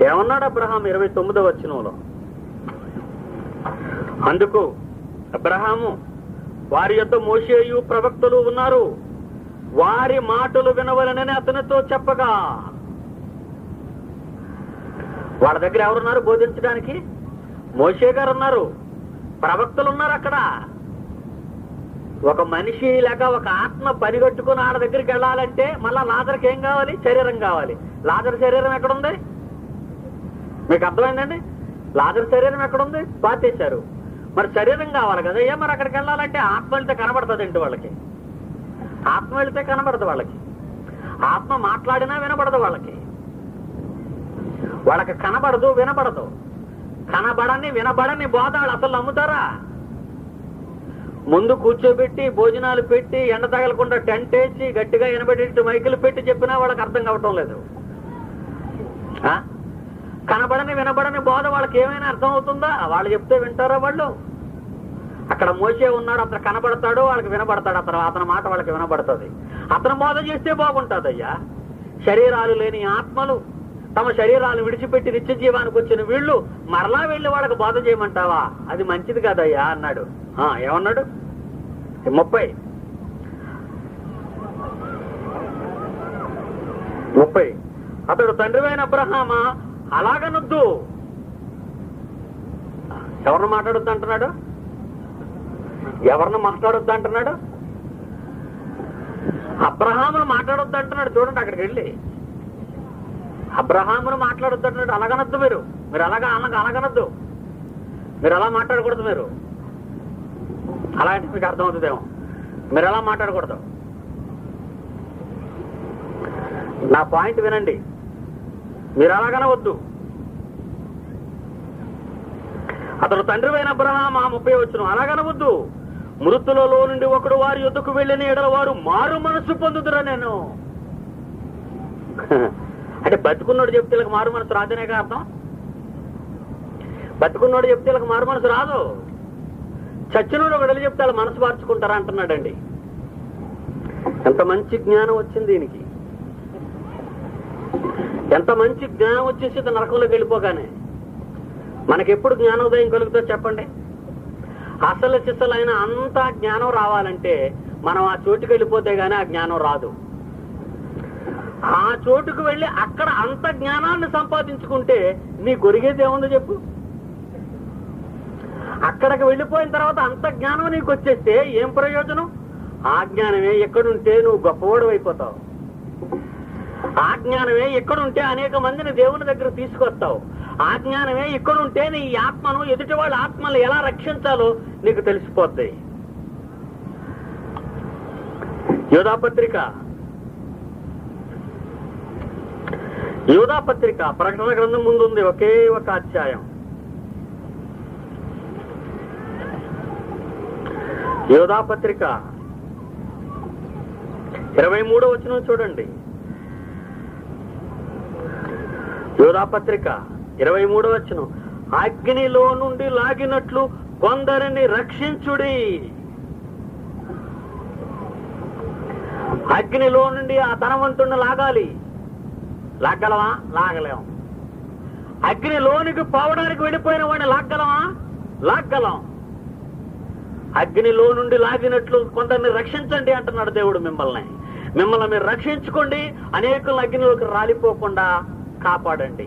ఏమన్నాడు అబ్రహాం 29వ వచనంలో? అందుకు అబ్రహాము, వారి యొద్ద మోషేయు ప్రవక్తలు ఉన్నారు, వారి మాటలు వినవలనని అతనితో చెప్పగా. వాళ్ళ దగ్గర ఎవరున్నారు బోధించడానికి? మోషే గారు ఉన్నారు, ప్రవక్తలు ఉన్నారు. అక్కడ ఒక మనిషి లేక ఒక ఆత్మ పనిగట్టుకుని ఆడ దగ్గరికి వెళ్ళాలంటే మళ్ళా లాజర్కి ఏం కావాలి? శరీరం కావాలి. లాజర్ శరీరం ఎక్కడుంది? మీకు అర్థమైందండి? లాజర్ శరీరం ఎక్కడుంది? పాతేశారు. మరి శరీరం కావాలి కదా. మరి అక్కడికి వెళ్ళాలంటే ఆత్మ వెళ్తే కనబడుతుంది ఏంటి వాళ్ళకి? ఆత్మ వెళితే కనబడదు వాళ్ళకి. ఆత్మ మాట్లాడినా వినబడదు వాళ్ళకి. వాళ్ళకి కనబడదు, వినబడదు. వినబడని బోధ వాళ్ళు అసలు నమ్ముతారా? ముందు కూర్చోబెట్టి భోజనాలు పెట్టి ఎండ తగలకుండా టెంట్ వేసి గట్టిగా వినబడేట్టు మైకులు పెట్టి చెప్పినా వాళ్ళకి అర్థం కావటం లేదు. వినబడని బోధ వాళ్ళకి ఏమైనా అర్థం అవుతుందా? వాళ్ళు చెప్తే వింటారా వాళ్ళు? అక్కడ మోసే ఉన్నాడు, అతను కనబడతాడు, వాళ్ళకి వినబడతాడు. అతని మాట వాళ్ళకి వినబడుతుంది. అతను బోధ చేస్తే బాగుంటుందయ్యా. శరీరాలు లేని ఆత్మలు తమ శరీరాలు విడిచిపెట్టి నిత్య జీవానికి వచ్చిన వీళ్ళు మరలా వెళ్ళి వాళ్ళకి బోధ చేయమంటావా? అది మంచిది కదయ్యా అన్నాడు. ఏమన్నాడు? 30 అతడు తండ్రివైన అబ్రహామా అలాగనొద్దు. ఎవరిని మాట్లాడొద్దు అంటున్నాడు? ఎవరిని మాట్లాడొద్దు అంటున్నాడు? అబ్రహామును మాట్లాడొద్దు అంటున్నాడు. చూడండి అక్కడికి వెళ్ళి అబ్రహామును మాట్లాడొద్దు అంటున్నాడు. అలాగనొద్దు, మీరు అలాగనొద్దు, మీరు అలా మాట్లాడకూడదు. మీరు అలా అంటే మీకు అర్థమవుతుందేమో. మీరు ఎలా మాట్లాడకూడదు. నా పాయింట్ వినండి. మీరు అలాగనవద్దు. అతడు తండ్రివైన అబ్రహాము 30 వచనం అలాగనవద్దు. మృతులలో నుండి ఒకడు వారి యొద్దకు వెళ్ళిన ఎడల వారు మారు మనసు పొందుదురా. నేను అంటే బతుకున్నోడు చెప్తే వీళ్ళకి మారు మనసు రాదనే కదా అర్థం. బతుకున్నోడు చెప్తే వీళ్ళకి మారు మనసు రాదు. చచ్చినోడు ఒకటి చెప్తే వాళ్ళు మనసు మార్చుకుంటారా అంటున్నాడండి. ఎంత మంచి జ్ఞానం వచ్చింది దీనికి. ఎంత మంచి జ్ఞానం వచ్చేసి నరకంలోకి వెళ్ళిపోగానే మనకెప్పుడు జ్ఞానోదయం కలుగుతుందో చెప్పండి. అసలు సిసలైన అంత జ్ఞానం రావాలంటే మనం ఆ చోటుకు వెళ్ళిపోతే గానీ ఆ జ్ఞానం రాదు. ఆ చోటుకు వెళ్ళి అక్కడ అంత జ్ఞానాన్ని సంపాదించుకుంటే నీ కొరిగేది ఏముందో చెప్పు. అక్కడికి వెళ్ళిపోయిన తర్వాత అంత జ్ఞానం నీకు వచ్చేస్తే ఏం ప్రయోజనం? ఆ జ్ఞానమే ఎక్కడుంటే నువ్వు గొప్పవాడు అయిపోతావు. ఆ జ్ఞానమే ఎక్కడుంటే అనేక మందిని దేవుని దగ్గర తీసుకొస్తావు. ఆ జ్ఞానమే ఇక్కడుంటే నీ ఆత్మను ఎదుటి వాళ్ళ ఆత్మలు ఎలా రక్షించాలో నీకు తెలిసిపోద్ది. యోధాపత్రిక ప్రకటన గ్రంథం ముందు ఉంది ఒకే ఒక అధ్యాయం. యోధాపత్రిక 23వ వచనం చూడండి. యోధాపత్రిక 23వ వచనం, అగ్నిలో నుండి లాగినట్లు కొందరిని రక్షించుడి. అగ్నిలో నుండి ఆ ధనవంతుడిని లాగాలి. లాగలవా? లాగలేం. అగ్నిలోనికి పోవడానికి వెళ్ళిపోయిన వాడిని లాగలవా? లాగలం. అగ్నిలో నుండి లాగినట్లు కొందరిని రక్షించండి అంటున్నాడు దేవుడు. మిమ్మల్ని మీరు రక్షించుకోండి, అనేకులను అగ్నిలోకి రాలిపోకుండా కాపాడండి.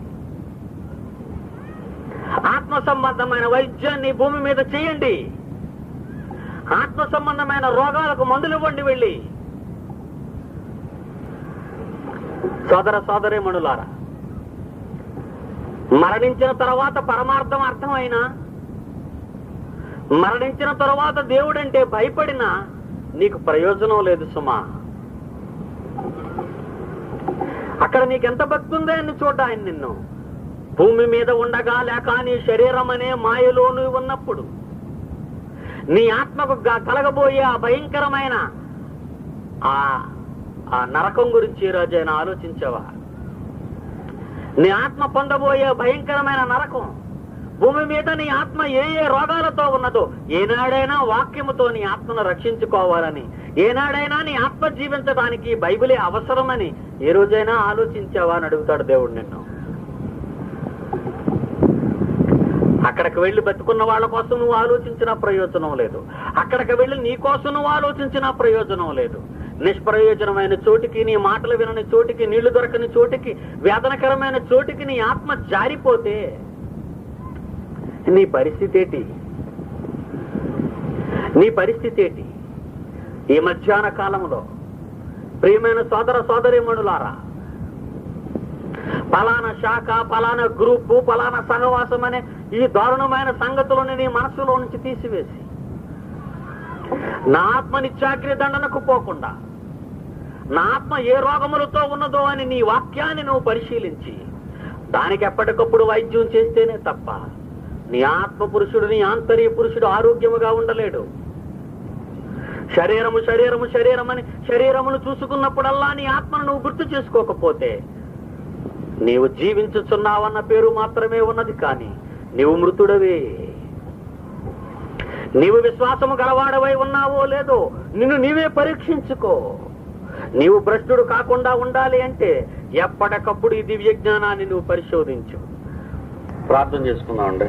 ఆత్మ సంబంధమైన వైద్యాన్ని భూమి మీద చేయండి. ఆత్మ సంబంధమైన రోగాలకు మందులు ఇవ్వండి వెళ్ళి. సోదరీమణులారా, మరణించిన తర్వాత పరమార్థం అర్థమైనా, మరణించిన తర్వాత దేవుడంటే భయపడినా నీకు ప్రయోజనం లేదు సుమా. అక్కడ నీకెంత భక్తి ఉందో అని చూడ ఆయన నిన్ను భూమి మీద ఉండగా, లేక నీ శరీరం అనే మాయలోను ఉన్నప్పుడు, నీ ఆత్మకు కలగబోయే ఆ భయంకరమైన ఆ నరకం గురించి రోజైనా ఆలోచించావా? నీ ఆత్మ పొందబోయే భయంకరమైన నరకం, భూమి మీద నీ ఆత్మ ఏ ఏ రోగాలతో ఉన్నదో, ఏనాడైనా వాక్యముతో నీ ఆత్మను రక్షించుకోవాలని, ఏనాడైనా నీ ఆత్మ జీవించడానికి బైబిలే అవసరమని ఏ రోజైనా ఆలోచించావా అని అడుగుతాడు దేవుడు నిన్ను. అక్కడికి వెళ్ళి బతుకున్న వాళ్ళ కోసం నువ్వు ఆలోచించిన ప్రయోజనం లేదు. అక్కడికి వెళ్ళి నీ కోసం నువ్వు ఆలోచించిన ప్రయోజనం లేదు. నిష్ప్రయోజనమైన చోటికి, నీ మాటలు వినని చోటికి, నీళ్లు దొరకని చోటికి, వేదనకరమైన చోటికి నీ ఆత్మ జారిపోతే నీ పరిస్థితి ఏంటి? నీ పరిస్థితి ఏంటి? ఈ మధ్యాహ్న కాలంలో ప్రియమైన సోదరీమణులారా, పలానా శాఖ, పలానా గ్రూపు, పలానా సహవాసం అనే ఈ దారుణమైన సంగతులను నీ మనసులో నుంచి తీసివేసి, నా ఆత్మ నిత్యాగ్ని దండనకు పోకుండా, నా ఆత్మ ఏ రోగములతో ఉన్నదో అని నీ వాక్యాన్ని నువ్వు పరిశీలించి దానికి ఎప్పటికప్పుడు వైద్యం చేస్తేనే తప్ప నీ ఆత్మ పురుషుడు, నీ ఆంతర్య పురుషుడు ఆరోగ్యముగా ఉండలేడు. శరీరమని శరీరమును చూసుకున్నప్పుడల్లా నీ ఆత్మను నువ్వు గుర్తు చేసుకోకపోతే నీవు జీవించుచున్నావన్న పేరు మాత్రమే ఉన్నది, కానీ నీవు మృతుడవే. నీవు విశ్వాసము గలవాడవై ఉన్నావో లేదో నిన్ను నీవే పరీక్షించుకో. నీవు భ్రష్టుడు కాకుండా ఉండాలి అంటే ఎప్పటికప్పుడు ఈ దివ్య జ్ఞానాన్ని నువ్వు పరిశోధించు. ప్రార్థన చేసుకుందామండి.